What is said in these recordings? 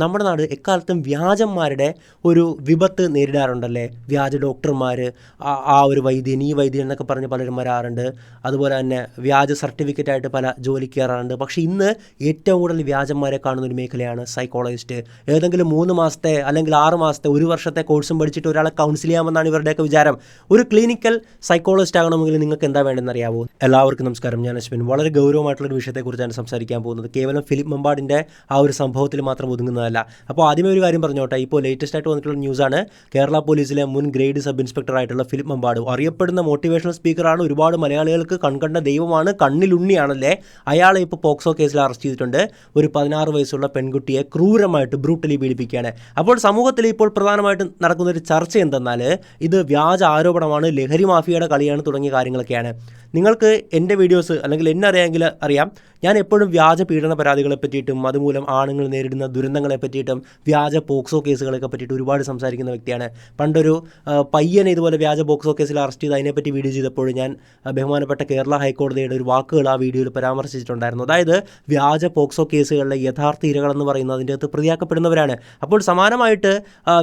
നമ്മുടെ നാട് എക്കാലത്തും വ്യാജന്മാരുടെ ഒരു വിപത്ത് നേരിടാറുണ്ടല്ലേ. വ്യാജ ഡോക്ടർമാർ, ആ ഒരു വൈദ്യൻ, ഈ വൈദ്യൻ എന്നൊക്കെ പറഞ്ഞ് പലരും വരാറുണ്ട്. അതുപോലെ തന്നെ വ്യാജ സർട്ടിഫിക്കറ്റായിട്ട് പല ജോലിക്ക് കയറാറുണ്ട്. പക്ഷേ ഇന്ന് ഏറ്റവും കൂടുതൽ വ്യാജന്മാരെ കാണുന്ന ഒരു മേഖലയാണ് സൈക്കോളജിസ്റ്റ്. ഏതെങ്കിലും 3 മാസത്തെ അല്ലെങ്കിൽ 6 മാസത്തെ 1 വർഷത്തെ കോഴ്സും പഠിച്ചിട്ട് ഒരാളെ കൗൺസിൽ ചെയ്യാമെന്നാണ് ഇവരുടെയൊക്കെ വിചാരം. ഒരു ക്ലിനിക്കൽ സൈക്കോളജിസ്റ്റ് ആകണമെങ്കിൽ നിങ്ങൾക്ക് എന്താ വേണ്ടതെന്ന് അറിയാവോ? എല്ലാവർക്കും നമസ്കാരം, ഞാൻ അശ്വിൻ. വളരെ ഗൗരവമായിട്ടുള്ളൊരു വിഷയത്തെക്കുറിച്ചാണ് സംസാരിക്കാൻ പോകുന്നത്. കേവലം ഫിലിപ്പ് മമ്പാടിൻ്റെ ആ ഒരു സംഭവത്തിൽ മാത്രം ഒതുങ്ങുന്നതല്ല. അപ്പോൾ ആദ്യമേ ഒരു കാര്യം പറഞ്ഞോട്ടെ. ഇപ്പോൾ ലേറ്റസ്റ്റ് ആയിട്ട് വന്നിട്ടുള്ള ന്യൂസാണ്. കേരള പോലീസിലെ മുൻ ഗ്രേഡ് സബ് ഇൻസ്പെക്ടർ ആയിട്ടുള്ള ഫിലിപ്പ് മമ്പാട് അറിയപ്പെടുന്ന മോട്ടിവേഷണൽ സ്പീക്കറാണ്. ഒരുപാട് മലയാളികൾക്ക് കൺകണ്ട ദൈവമാണ്, കണ്ണിലുണ്ണിയാണല്ലേ. അയാളെ ഇപ്പോൾ പോക്സോ കേസിൽ അറസ്റ്റ് ചെയ്തിട്ടുണ്ട്. ഒരു 16 വയസ്സുള്ള പെൺകുട്ടിയെ ക്രൂരമായിട്ട് ബ്രൂട്ടലി പീഡിപ്പിക്കുകയാണ്. അപ്പോൾ സമൂഹത്തിൽ ഇപ്പോൾ പ്രധാനമായിട്ടും നടക്കുന്നൊരു ചർച്ച എന്തെന്നാൽ ഇത് വ്യാജ ആരോപണമാണ്, ലഹരി മാഫിയയുടെ കളിയാണ് തുടങ്ങിയ കാര്യങ്ങളൊക്കെയാണ്. നിങ്ങൾക്ക് എൻ്റെ വീഡിയോസ് അല്ലെങ്കിൽ എന്നെ അറിയാമെങ്കിൽ അറിയാം, ഞാൻ എപ്പോഴും വ്യാജ പീഡന പരാതികളെ പറ്റിയിട്ടും അതുമൂലം ആണുങ്ങൾ നേരിടുന്ന ദുരന്തങ്ങളെ പറ്റിയിട്ടും വ്യാജ പോക്സോ കേസുകളൊക്കെ പറ്റിയിട്ട് ഒരുപാട് സംസാരിക്കുന്ന വ്യക്തിയാണ്. പണ്ടൊരു പയ്യനെ ഇതുപോലെ വ്യാജ പോക്സോ കേസിൽ അറസ്റ്റ് ചെയ്ത് അതിനെപ്പറ്റി വീഡിയോ ചെയ്തപ്പോൾ ഞാൻ ബഹുമാനപ്പെട്ട കേരള ഹൈക്കോടതിയുടെ ഒരു വാക്കുകൾ ആ വീഡിയോയിൽ പരാമർശിച്ചിട്ടുണ്ടായിരുന്നു. അതായത് വ്യാജ പോക്സോ കേസുകളിലെ യഥാർത്ഥ ഇരകളെന്ന് പറയുന്നത് അതിൻ്റെ അകത്ത് പ്രതിയാക്കപ്പെടുന്നവരാണ്. അപ്പോൾ സമാനമായിട്ട്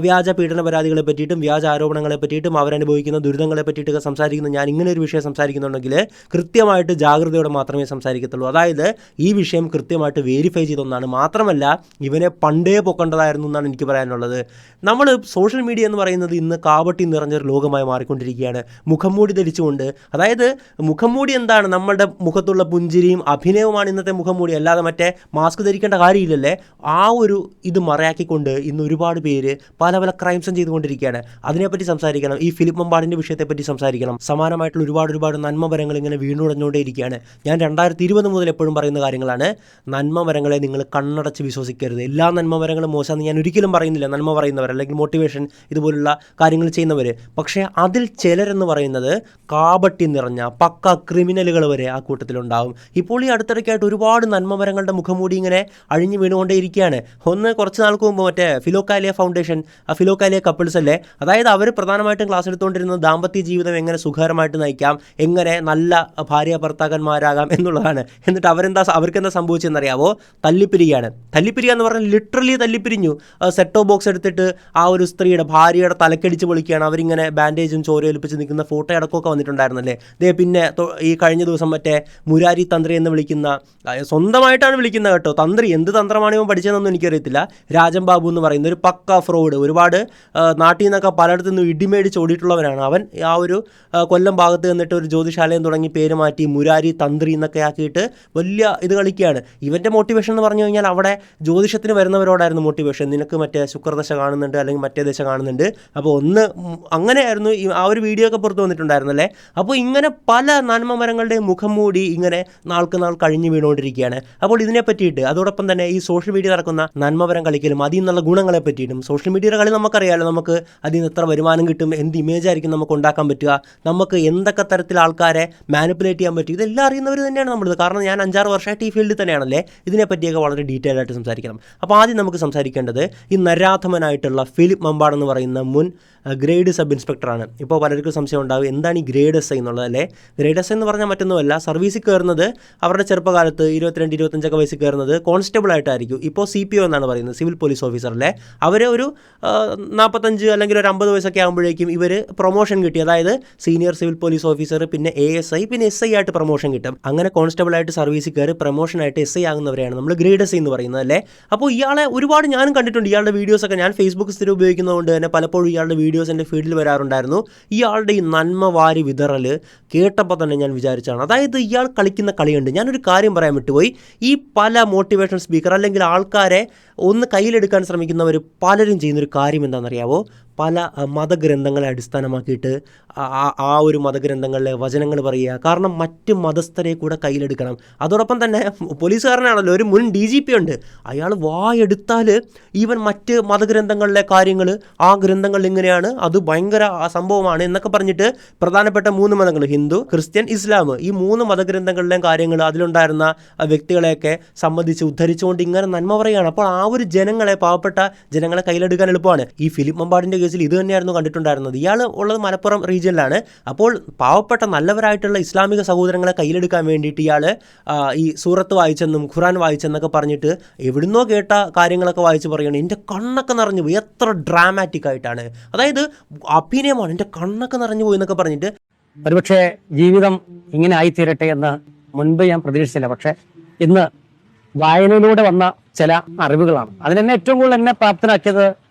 വ്യാജ പീഡന പരാതികളെ പറ്റിയിട്ടും വ്യാജ ആരോപണങ്ങളെ പറ്റിയിട്ടും അവരനുഭവിക്കുന്ന ദുരിതങ്ങളെ പറ്റിയിട്ടൊക്കെ സംസാരിക്കുന്ന ഞാൻ ഇങ്ങനെ ഒരു വിഷയം സംസാരിക്കുന്നുണ്ടെങ്കിൽ കൃത്യമായിട്ട് ജാഗ്രതയോടെ മാത്രമേ സംസാരിക്കത്തുള്ളൂ. അതായത് ഈ വിഷയം കൃത്യമായിട്ട് വെരിഫൈ ചെയ്തൊന്നാണ്. മാത്രമല്ല ഇവനെ പണ്ടേ പൊക്കേണ്ടതായിരുന്നു എന്നാണ് എനിക്ക് പറയാനുള്ളത്. നമ്മൾ സോഷ്യൽ മീഡിയ എന്ന് പറയുന്നത് ഇന്ന് കാപട്ടി നിറഞ്ഞൊരു ലോകമായി മാറിക്കൊണ്ടിരിക്കുകയാണ്. മുഖംമൂടി ധരിച്ചുകൊണ്ട്, അതായത് മുഖംമൂടി എന്താണ്, നമ്മുടെ മുഖത്തുള്ള പുഞ്ചിരിയും അഭിനയവുമാണ് ഇന്നത്തെ മുഖംമൂടി, അല്ലാതെ മറ്റേ മാസ്ക് ധരിക്കേണ്ട കാര്യമില്ലല്ലേ. ആ ഒരു ഇത് മറയാക്കിക്കൊണ്ട് ഇന്ന് ഒരുപാട് പേര് പല പല ക്രൈംസും ചെയ്തുകൊണ്ടിരിക്കുകയാണ്. അതിനെപ്പറ്റി സംസാരിക്കണം. ഈ ഫിലിപ്പ് മമ്പാടിൻ്റെ വിഷയത്തെപ്പറ്റി സംസാരിക്കണം. സമാനമായിട്ടുള്ള ഒരുപാട് നന്മമരങ്ങൾ ഇങ്ങനെ വീണുടഞ്ഞുകൊണ്ടേയിരിക്കുകയാണ്. ഞാൻ 2020 മുതൽ എപ്പോഴും പറയുന്ന കാര്യങ്ങളാണ്. നന്മമരങ്ങളെ നിങ്ങൾ കണ്ണടച്ച് വിശ്വസിക്കരുത്. എല്ലാ നന്മമരങ്ങളും മോശമെന്ന് ഞാൻ ഒരിക്കലും പറയുന്നില്ല. നന്മ പറയുന്നവർ അല്ലെങ്കിൽ മോട്ടിവേഷൻ ഇതുപോലുള്ള കാര്യങ്ങൾ ചെയ്യുന്നവർ. പക്ഷേ അതിൽ ചിലരെന്ന് പറയുന്നത് കാപട്ടി നിറഞ്ഞ പക്ക ക്രിമിനലുകൾ വരെ ആ കൂട്ടത്തിലുണ്ടാവും. ഇപ്പോൾ ഈ അടുത്തിടയ്ക്കായിട്ട് ഒരുപാട് നന്മമരങ്ങളുടെ മുഖംമൂടി ഇങ്ങനെ അഴിഞ്ഞു വീണുകൊണ്ടേയിരിക്കുകയാണ്. കുറച്ച് നാൾക്ക് മുമ്പ് മറ്റേ ഫിലോക്കാലിയ ഫൗണ്ടേഷൻ, ആ ഫിലോക്കാലിയ കപ്പിൾസ് അല്ലേ, അതായത് അവർ പ്രധാനമായിട്ടും ക്ലാസ് എടുത്തുകൊണ്ടിരുന്നത് ദാമ്പത്യ ജീവിതം എങ്ങനെ സുഖകരമായിട്ട് നയിക്കാം, എങ്ങനെ നല്ല ഭാര്യ ഭർത്താക്കന്മാരാകാം എന്നുള്ളതാണ്. എന്നിട്ട് അവർക്കെന്താ സംഭവിച്ചതെന്നറിയാവോ? തല്ലിപ്പിരിയാണ്. തല്ലിപ്പിരിക എന്ന് പറഞ്ഞാൽ ലിറ്ററലി തല്ലിപ്പിരിഞ്ഞു. സെറ്റോ ബോക്സ് എടുത്തിട്ട് ആ ഒരു സ്ത്രീയുടെ ഭാര്യയുടെ തലക്കടിച്ച് പൊളിക്കുകയാണ്. അവരിങ്ങനെ ബാൻഡേജും ചോരയൊലിപ്പിച്ച് നിൽക്കുന്ന ഫോട്ടോ അടക്കമൊക്കെ വന്നിട്ടുണ്ടായിരുന്നല്ലേ. പിന്നെ ഈ കഴിഞ്ഞ ദിവസം മറ്റേ മുരാരി തന്ത്രി എന്ന് വിളിക്കുന്ന, സ്വന്തമായിട്ടാണ് വിളിക്കുന്നത് കേട്ടോ, തന്ത്രി, എന്ത് തന്ത്രമാണ് ഇവൻ പഠിച്ചതെന്നൊന്നും എനിക്കറിയത്തില്ല, രാജൻ ബാബു എന്ന് പറയുന്ന ഒരു പക്ക ഫ്രോഡ്, ഒരുപാട് നാട്ടിൽ നിന്നൊക്കെ പലയിടത്തു നിന്നും ഇടിമേടിച്ച് ഓടിയിട്ടുള്ളവനാണ് അവൻ. ആ ഒരു കൊല്ലം ഭാഗത്ത് നിന്നിട്ട് ഒരു ജ്യോതിശാലയം തുടങ്ങി പേര് മാറ്റി മുരാരി തന്ത്രി എന്നൊക്കെ ആക്കിയിട്ട് വലിയ ഇത് കളിക്കുകയാണ്. ഇവൻ്റെ മോട്ടിവേഷൻ എന്ന് പറഞ്ഞു കഴിഞ്ഞാൽ അവിടെ ജ്യോതിഷത്തിന് വരുന്നവരോടായിരുന്നു മോട്ടിവേഷൻ. നിനക്ക് മറ്റേ ശുക്രദശ കാണുന്നുണ്ട് അല്ലെങ്കിൽ മറ്റേ ദശ കാണുന്നുണ്ട്, അപ്പോൾ അങ്ങനെയായിരുന്നു ആ ഒരു വീഡിയോ ഒക്കെ പുറത്ത് വന്നിട്ടുണ്ടായിരുന്നല്ലേ. അപ്പോൾ ഇങ്ങനെ പല നന്മമരങ്ങളുടെയും മുഖം മൂടി ഇങ്ങനെ നാൾക്ക് നാൾ കഴിഞ്ഞ് വീണുകൊണ്ടിരിക്കുകയാണ്. അപ്പോൾ ഇതിനെ പറ്റിയിട്ട് അതോടൊപ്പം തന്നെ ഈ സോഷ്യൽ മീഡിയ നടക്കുന്ന നന്മമരം കളിക്കലും അതിൽ നിന്നുള്ള ഗുണങ്ങളെ പറ്റിയിട്ടും, സോഷ്യൽ മീഡിയയുടെ കളി നമുക്കറിയാമല്ലോ, നമുക്ക് അതിൽ നിന്ന് എത്ര വരുമാനം കിട്ടും, എന്ത് ഇമേജ് ആയിരിക്കും നമുക്ക് ഉണ്ടാക്കാൻ പറ്റുക, നമുക്ക് എന്തൊക്കെ തരത്തിൽ ആൾക്കാരെ മാനിപ്പുലേറ്റ് ചെയ്യാൻ പറ്റും, ഇതെല്ലാം അറിയുന്നവർ തന്നെയാണ് നമ്മളിത്. കാരണം ഞാൻ 5-6 വർഷമായിട്ട് ഈ ഫീൽഡിൽ തന്നെയാണല്ലേ. ഇതിനെപ്പറ്റിയൊക്കെ വളരെ ഡീറ്റെയിൽ ആയിട്ട് സംസാരിക്കണം. അപ്പോൾ ആദ്യം നമുക്ക് സംസാരിക്കേണ്ടത് ഈ നരാധമനായിട്ടുള്ള ഫിലിപ്പ് മമ്പാട് എന്ന് പറയുന്ന മുൻ ഗ്രേഡ് സബ് ഇൻസ്പെക്ടറാണ്. ഇപ്പോൾ പലർക്കും സംശയം ഉണ്ടാവും എന്താണ് ഈ ഗ്രേഡ് എസ് ഐ എന്നുള്ളതല്ലേ. ഗ്രേഡ് എസ് ഐ എന്ന് പറഞ്ഞാൽ മറ്റൊന്നുമല്ല, സർവീസിൽ കയറുന്നത് അവരുടെ ചെറുപ്പകാലത്ത് 22-25 വയസ്സിൽ കയറുന്നത് കോൺസ്റ്റബിൾ ആയിട്ടായിരിക്കും. ഇപ്പോൾ CPO എന്നാണ് പറയുന്നത്, സിവിൽ പോലീസ് ഓഫീസറല്ലേ. അവർ ഒരു 45 അല്ലെങ്കിൽ ഒരു 50 വയസ്സൊക്കെ ആകുമ്പോഴേക്കും ഇവർ പ്രൊമോഷൻ കിട്ടി. അതായത് സീനിയർ സിവിൽ പോലീസ് ഓഫീസർ, പിന്നെ ASI, പിന്നെ SI ആയിട്ട് പ്രൊമോഷൻ കിട്ടും. അങ്ങനെ കോൺസ്റ്റബിൾ ആയിട്ട് സർവീസിൽ കയറി പ്രൊമോഷനായിട്ട് SI ആകുന്നവരെയാണ് നമ്മൾ ഗ്രേഡ് എസ് ഐ എന്ന് പറയുന്നത് അല്ലേ. അപ്പോൾ ഇയാളെ ഒരുപാട് ഞാനും കണ്ടിട്ടുണ്ട്. ഇയാളുടെ വീഡിയോസൊക്കെ ഞാൻ ഫേസ്ബുക്ക് സ്ഥിരം ഉപയോഗിക്കുന്നതുകൊണ്ട് തന്നെ പലപ്പോഴും ഇയാളുടെ വീഡിയോസ് എൻ്റെ ഫീൽഡിൽ വരാറുണ്ടായിരുന്നു. ഇയാളുടെ ഈ നന്മ വാരി വിതറൽ കേട്ടപ്പോൾ തന്നെ ഞാൻ വിചാരിച്ചാണ്, അതായത് ഇയാൾ കളിക്കുന്ന കളിയുണ്ട്. ഞാനൊരു കാര്യം പറയാൻ വിട്ടുപോയി. ഈ പല മോട്ടിവേഷൻ സ്പീക്കർ അല്ലെങ്കിൽ ആൾക്കാരെ ഒന്ന് കയ്യിലെടുക്കാൻ ശ്രമിക്കുന്നവർ പലരും ചെയ്യുന്നൊരു കാര്യം എന്താണെന്നറിയാവോ? പല മതഗ്രന്ഥങ്ങളെ അടിസ്ഥാനമാക്കിയിട്ട് ആ ഒരു മതഗ്രന്ഥങ്ങളിലെ വചനങ്ങൾ പറയുക. കാരണം മറ്റ് മതസ്ഥരെ കൂടെ കയ്യിലെടുക്കണം. അതോടൊപ്പം തന്നെ പോലീസുകാരനാണല്ലോ, ഒരു മുൻ DGP ഉണ്ട്, അയാൾ വായെടുത്താൽ ഈവൻ മറ്റ് മതഗ്രന്ഥങ്ങളിലെ കാര്യങ്ങൾ, ആ ഗ്രന്ഥങ്ങൾ ഇങ്ങനെയാണ്, അത് ഭയങ്കര സംഭവമാണ് എന്നൊക്കെ പറഞ്ഞിട്ട് പ്രധാനപ്പെട്ട 3 മതങ്ങൾ, ഹിന്ദു, ക്രിസ്ത്യൻ, ഇസ്ലാം, ഈ 3 മതഗ്രന്ഥങ്ങളിലെയും കാര്യങ്ങൾ അതിലുണ്ടായിരുന്ന വ്യക്തികളെയൊക്കെ സംബന്ധിച്ച് ഉദ്ധരിച്ചുകൊണ്ട് ഇങ്ങനെ നന്മ പറയുകയാണ്. അപ്പോൾ ആ ഒരു ജനങ്ങളെ, പാവപ്പെട്ട ജനങ്ങളെ കയ്യിലെടുക്കാൻ എളുപ്പമാണ്. ഈ ഫിലിപ്പ് മമ്പാടിൻ്റെ കേസിൽ ഇത് തന്നെയായിരുന്നു കണ്ടിട്ടുണ്ടായിരുന്നത്. ഇയാൾ ഉള്ളത് മലപ്പുറം റീജിയനിലാണ്. അപ്പോൾ പാവപ്പെട്ട നല്ലവരായിട്ടുള്ള ഇസ്ലാമിക സഹോദരങ്ങളെ കയ്യിലെടുക്കാൻ വേണ്ടിയിട്ട് ഇയാൾ ഈ സൂറത്ത് വായിച്ചെന്നും ഖുറാൻ വായിച്ചെന്നൊക്കെ പറഞ്ഞിട്ട് എവിടുന്നോ കേട്ട കാര്യങ്ങളൊക്കെ വായിച്ച് പറയുകയാണ്. എൻ്റെ കണ്ണൊക്കെ നിറഞ്ഞു പോയി, എത്ര ഡ്രാമാറ്റിക് ആയിട്ടാണ്, അതായത് അഭിനയമാണ്, എൻ്റെ കണ്ണൊക്കെ നിറഞ്ഞു പോയി എന്നൊക്കെ പറഞ്ഞിട്ട്. ഒരുപക്ഷെ ജീവിതം ഇങ്ങനെ ആയിത്തീരട്ടെ എന്ന് മുൻപ് ഞാൻ പ്രതീക്ഷിച്ചില്ല. പക്ഷെ ഇന്ന് വായനയിലൂടെ വന്ന ചില അറിവുകളാണ് അതിനെന്നെ ഏറ്റവും കൂടുതൽ എന്നെ പ്രാപ്തനാക്കിയത്.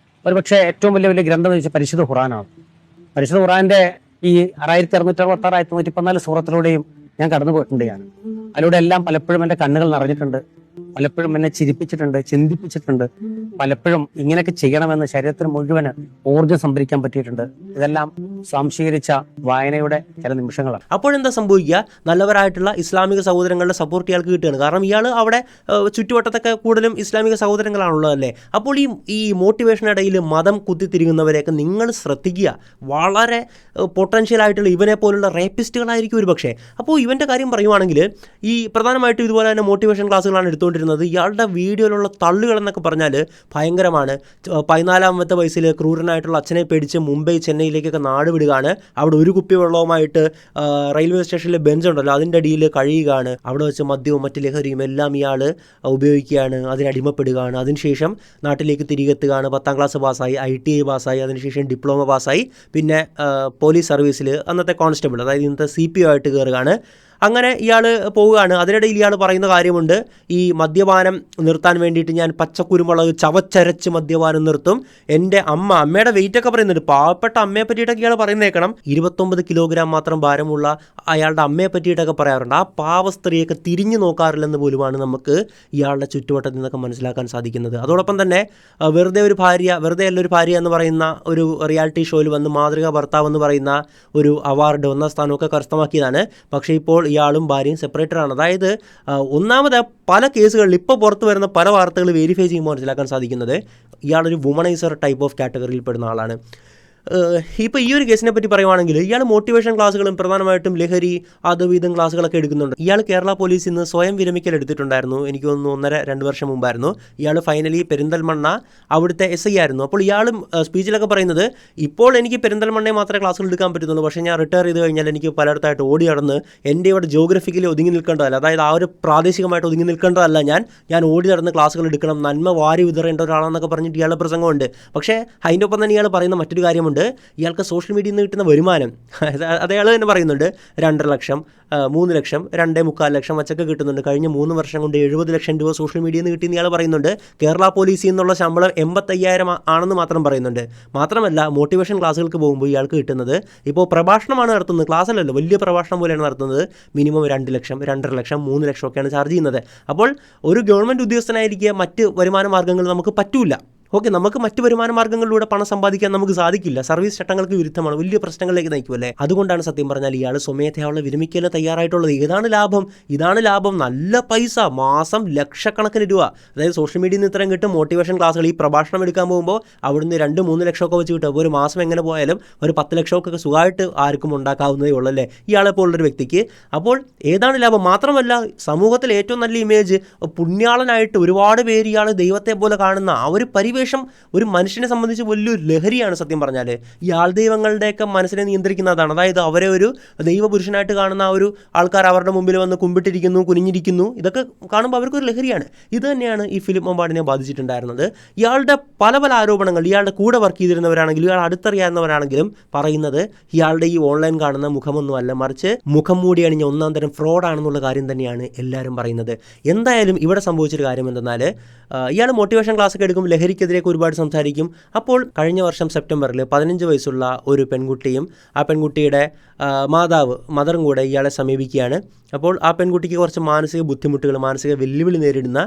ഒരുപക്ഷെ ഏറ്റവും വലിയ ഗ്രന്ഥം എന്ന് വെച്ചാൽ പരിശുദ്ധ ഖുറാനാണ്. പരിശുദ്ധ ഖുറാന്റെ ഈ 6666 114 സൂറത്തിലൂടെയും ഞാൻ കടന്നു പോയിട്ടുണ്ട്. അതിലൂടെ എല്ലാം പലപ്പോഴും എൻ്റെ കണ്ണുകൾ നിറഞ്ഞിട്ടുണ്ട്, പലപ്പോഴും എന്നെ ചിരിപ്പിച്ചിട്ടുണ്ട്, ചിന്തിപ്പിച്ചിട്ടുണ്ട്. പലപ്പോഴും ഇങ്ങനെയൊക്കെ ചെയ്യണമെന്ന് ശരീരത്തിന് മുഴുവൻ ഊർജ്ജം സംഭരിക്കാൻ പറ്റിയിട്ടുണ്ട്. ഇതെല്ലാം സ്വാംശീകരിച്ച വായനയുടെ ചില നിമിഷങ്ങളാണ്. അപ്പോഴെന്താ സംഭവിക്കുക, നല്ലവരായിട്ടുള്ള ഇസ്ലാമിക സഹോദരങ്ങളുടെ സപ്പോർട്ട് ഇയാൾക്ക് കിട്ടുകയാണ്. കാരണം ഇയാൾ അവിടെ ചുറ്റുവട്ടത്തൊക്കെ കൂടുതലും ഇസ്ലാമിക സഹോദരങ്ങളാണുള്ളതല്ലേ. അപ്പോൾ ഈ മോട്ടിവേഷനിടയിൽ മതം കുത്തിത്തിരികുന്നവരെയൊക്കെ നിങ്ങൾ ശ്രദ്ധിക്കുക. വളരെ പൊട്ടൻഷ്യൽ ആയിട്ടുള്ള ഇവനെ പോലുള്ള റേപ്പിസ്റ്റുകളായിരിക്കും ഒരു പക്ഷേ. അപ്പോൾ ഇവൻ്റെ കാര്യം പറയുവാണെങ്കിൽ ഈ പ്രധാനമായിട്ടും ഇതുപോലെ തന്നെ മോട്ടിവേഷൻ ക്ലാസ്സുകളാണ് എടുത്തുകൊണ്ടിരുന്നത്. ഇയാളുടെ വീഡിയോയിലുള്ള തള്ളുകൾ എന്നൊക്കെ പറഞ്ഞാൽ ഭയങ്കരമാണ്. 14-ാമത്തെ വയസ്സിൽ ക്രൂരനായിട്ടുള്ള അച്ഛനെ പേടിച്ച് മുംബൈ ചെന്നൈയിലേക്കൊക്കെ നാട് വിടുകയാണ്. അവിടെ ഒരു കുപ്പി വെള്ളവുമായിട്ട് റെയിൽവേ സ്റ്റേഷനിലെ ബെഞ്ചുണ്ടല്ലോ അതിൻ്റെ അടിയിൽ കഴിയുകയാണ്. അവിടെ വെച്ച് മദ്യവും മറ്റ് ലഹരിയും എല്ലാം ഇയാൾ ഉപയോഗിക്കുകയാണ്, അതിനടിമപ്പെടുകയാണ്. അതിനുശേഷം നാട്ടിലേക്ക് തിരികെ എത്തുകയാണ്. 10ാം ക്ലാസ് പാസ്സായി, ITI പാസ്സായി, അതിനുശേഷം ഡിപ്ലോമ പാസ്സായി, പിന്നെ പോലീസ് സർവീസിൽ അന്നത്തെ കോൺസ്റ്റബിൾ, അതായത് ഇന്നത്തെ CPO ആയിട്ട് കയറുകയാണ്. അങ്ങനെ ഇയാൾ പോവുകയാണ്. അതിനിടയിൽ ഇയാൾ പറയുന്ന കാര്യമുണ്ട്, ഈ മദ്യപാനം നിർത്താൻ വേണ്ടിയിട്ട് ഞാൻ പച്ചക്കുരുമുളക് ചവച്ചരച്ച് മദ്യപാനം നിർത്തും. എൻ്റെ അമ്മയുടെ വെയിറ്റൊക്കെ പറയുന്നുണ്ട്. പാവപ്പെട്ട അമ്മയെ പറ്റിയിട്ടൊക്കെ ഇയാൾ പറയുന്നേക്കണം. 29 കിലോഗ്രാം മാത്രം ഭാരമുള്ള അയാളുടെ അമ്മയെ പറ്റിയിട്ടൊക്കെ പറയാറുണ്ട്. ആ പാവ സ്ത്രീയൊക്കെ തിരിഞ്ഞു നോക്കാറില്ലെന്ന് പോലുമാണ് നമുക്ക് ഇയാളുടെ ചുറ്റുവട്ടത്തിൽ നിന്നൊക്കെ മനസ്സിലാക്കാൻ സാധിക്കുന്നത്. അതോടൊപ്പം തന്നെ വെറുതെ ഒരു ഭാര്യ എന്ന് പറയുന്ന ഒരു റിയാലിറ്റി ഷോയിൽ വന്ന് മാതൃകാ ഭർത്താവ് എന്ന് പറയുന്ന ഒരു അവാർഡ് 1ാം സ്ഥാനമൊക്കെ കരസ്ഥമാക്കിയതാണ്. പക്ഷേ ഇപ്പോൾ ഇയാളും ഭാര്യയും സെപ്പറേറ്ററാണ്. അതായത് ഒന്നാമത് പല കേസുകളിൽ ഇപ്പോൾ പുറത്തു വരുന്ന പല വാർത്തകൾ വെരിഫൈ ചെയ്യുമ്പോൾ മനസ്സിലാക്കാൻ സാധിക്കുന്നത് ഇയാളൊരു വുമണൈസർ ടൈപ്പ് ഓഫ് കാറ്റഗറിയിൽ പെടുന്ന ആളാണ്. ഇപ്പോൾ ഈ ഒരു കേസിനെ പറ്റി പറയുവാണെങ്കിൽ ഇയാൾ മോട്ടിവേഷൻ ക്ലാസ്സുകളും പ്രധാനമായിട്ടും ലഹരി അതുവിധം ക്ലാസ്സുകളൊക്കെ എടുക്കുന്നുണ്ട്. ഇയാൾ കേരള പോലീസിൽ നിന്ന് സ്വയം വിരമിക്കൽ എടുത്തിട്ടുണ്ടായിരുന്നു. എനിക്ക് തോന്നുന്നു 1.5-2 വർഷം മുമ്പായിരുന്നു. ഇയാൾ ഫൈനലി പെരിന്തൽമണ്ണ അവിടുത്തെ SI ആയിരുന്നു. അപ്പോൾ ഇയാളും സ്പീച്ചിലൊക്കെ പറയുന്നത്, ഇപ്പോൾ എനിക്ക് പെരിന്തൽമണ്ണയെ മാത്രമേ ക്ലാസ്സുകൾ എടുക്കാൻ പറ്റുന്നുള്ളൂ, പക്ഷേ ഞാൻ റിട്ടയർ ചെയ്ത് കഴിഞ്ഞാൽ എനിക്ക് പലയിടത്തായിട്ട് ഓടി നടന്ന് എൻ്റെ ഇവിടെ ജോഗ്രഫിക്കലി ഒതുങ്ങി നിൽക്കേണ്ടതല്ല, അതായത് ആ ഒരു പ്രാദേശികമായിട്ട് ഒതുങ്ങി നിൽക്കേണ്ടതല്ല, ഞാൻ ഓടി നടന്ന് ക്ലാസ്സുകൾ എടുക്കണം, നന്മ വാരി വിതറേണ്ട ഒരാളെന്നൊക്കെ പറഞ്ഞിട്ട് ഇയാളുടെ പ്രസംഗമുണ്ട്. പക്ഷേ അതിൻ്റെ ഒപ്പം തന്നെ ഇയാൾ പറയുന്ന മറ്റൊരു കാര്യമുണ്ട്, ഇയാൾക്ക് സോഷ്യൽ മീഡിയയിൽ നിന്ന് കിട്ടുന്ന വരുമാനം അത് അയാൾ തന്നെ പറയുന്നുണ്ട്. 2.5 ലക്ഷം, 3 ലക്ഷം, 2.25 ലക്ഷം വച്ചൊക്കെ കിട്ടുന്നുണ്ട്. കഴിഞ്ഞ 3 വർഷം കൊണ്ട് 70 ലക്ഷം രൂപ സോഷ്യൽ മീഡിയയിൽ നിന്ന് കിട്ടിയെന്ന് ഇയാൾ പറയുന്നുണ്ട്. കേരള പോലീസിൽ നിന്നുള്ള ശമ്പളം 85,000 ആണെന്ന് മാത്രം പറയുന്നുണ്ട്. മാത്രമല്ല മോട്ടിവേഷൻ ക്ലാസ്സുകൾക്ക് പോകുമ്പോൾ ഇയാൾക്ക് കിട്ടുന്നത്, ഇപ്പോൾ പ്രഭാഷണമാണ് നടത്തുന്നത്, ക്ലാസ് അല്ലല്ലോ, വലിയ പ്രഭാഷണം പോലെയാണ് നടത്തുന്നത്, മിനിമം 2 ലക്ഷം, 2.5 ലക്ഷം, 3 ലക്ഷം ഒക്കെയാണ് ചാർജ് ചെയ്യുന്നത്. അപ്പോൾ ഒരു ഗവൺമെൻറ് ഉദ്യോഗസ്ഥനായിരിക്കുക മറ്റ് വരുമാന മാർഗ്ഗങ്ങൾ നമുക്ക് പറ്റൂല. ഓക്കെ, നമുക്ക് മറ്റ് വരുമാന മാർഗ്ഗങ്ങളിലൂടെ പണം സമ്പാദിക്കാൻ നമുക്ക് സാധിക്കില്ല. സർവീസ് ചട്ടങ്ങൾക്ക് വിരുദ്ധമാണ്, വലിയ പ്രശ്നങ്ങളിലേക്ക് നയിക്കുമല്ലേ. അതുകൊണ്ടാണ് സത്യം പറഞ്ഞാൽ ഇയാൾ സ്വമേധയുള്ള വിരമിക്കൽ തയ്യാറായിട്ടുള്ളത്. ഇതാണ് ലാഭം, നല്ല പൈസ, മാസം ലക്ഷക്കണക്കിന് രൂപ. അതായത് സോഷ്യൽ മീഡിയയിൽ നിന്ന് ഇത്രയും കിട്ടും. മോട്ടിവേഷൻ ക്ലാസ്സുകൾ, ഈ പ്രഭാഷണം എടുക്കാൻ പോകുമ്പോൾ അവിടുന്ന് 2-3 ലക്ഷമൊക്കെ വെച്ച് കിട്ടും. ഒരു മാസം എങ്ങനെ പോയാലും ഒരു 10 ലക്ഷമൊക്കെ സുഖമായിട്ട് ആർക്കും ഉണ്ടാക്കാവുന്നതേ ഉള്ളല്ലേ ഇയാളെ പോലുള്ളൊരു വ്യക്തിക്ക്. അപ്പോൾ ഏതാണ് ലാഭം? മാത്രമല്ല സമൂഹത്തിൽ ഏറ്റവും നല്ല ഇമേജ്, പുണ്യാളനായിട്ട് ഒരുപാട് പേര് ഇയാൾ ദൈവത്തെ പോലെ കാണുന്ന ആ ഒരു പരിവേഷം ഒരു മനുഷ്യനെ സംബന്ധിച്ച് വലിയൊരു ലഹരിയാണ് സത്യം പറഞ്ഞാൽ. ഈ ആൾദൈവങ്ങളുടെയൊക്കെ മനസ്സിനെ നിയന്ത്രിക്കുന്നതാണ്. അതായത് അവരെ ഒരു ദൈവപുരുഷനായിട്ട് കാണുന്ന ആ ഒരു ആൾക്കാർ അവരുടെ മുമ്പിൽ വന്ന് കുമ്പിട്ടിരിക്കുന്നു, കുനിഞ്ഞിരിക്കുന്നു, ഇതൊക്കെ കാണുമ്പോൾ അവർക്കൊരു ലഹരിയാണ്. ഇത് തന്നെയാണ് ഈ ഫിലിപ്പ് മമ്പാടിനെ ബാധിച്ചിട്ടുണ്ടായിരുന്നത്. ഇയാളുടെ പല ആരോപണങ്ങൾ, ഇയാളുടെ കൂടെ വർക്ക് ചെയ്തിരുന്നവരാണെങ്കിലും ഇയാൾ അടുത്തറിയാവുന്നവരാണെങ്കിലും പറയുന്നത് ഇയാളുടെ ഈ ഓൺലൈൻ കാണുന്ന മുഖമൊന്നുമല്ല, മറിച്ച് മുഖം മൂടി അണിഞ്ഞ 1-ാം തരം ഫ്രോഡാണെന്നുള്ള കാര്യം തന്നെയാണ് എല്ലാവരും പറയുന്നത്. എന്തായാലും ഇവിടെ സംഭവിച്ചൊരു കാര്യം എന്തെന്നാൽ, ഇയാൾ മോട്ടിവേഷൻ ക്ലാസ്സൊക്കെ എടുക്കും, ലഹരിക്കെതിരെയൊക്കെ ഒരുപാട് സംസാരിക്കും. അപ്പോൾ കഴിഞ്ഞ വർഷം സെപ്റ്റംബറിൽ 15 വയസ്സുള്ള ഒരു പെൺകുട്ടിയും ആ പെൺകുട്ടിയുടെ മദറും കൂടെ ഇയാളെ സമീപിക്കുകയാണ്. അപ്പോൾ ആ പെൺകുട്ടിക്ക് കുറച്ച് മാനസിക ബുദ്ധിമുട്ടുകൾ, മാനസിക വെല്ലുവിളി നേരിടുന്ന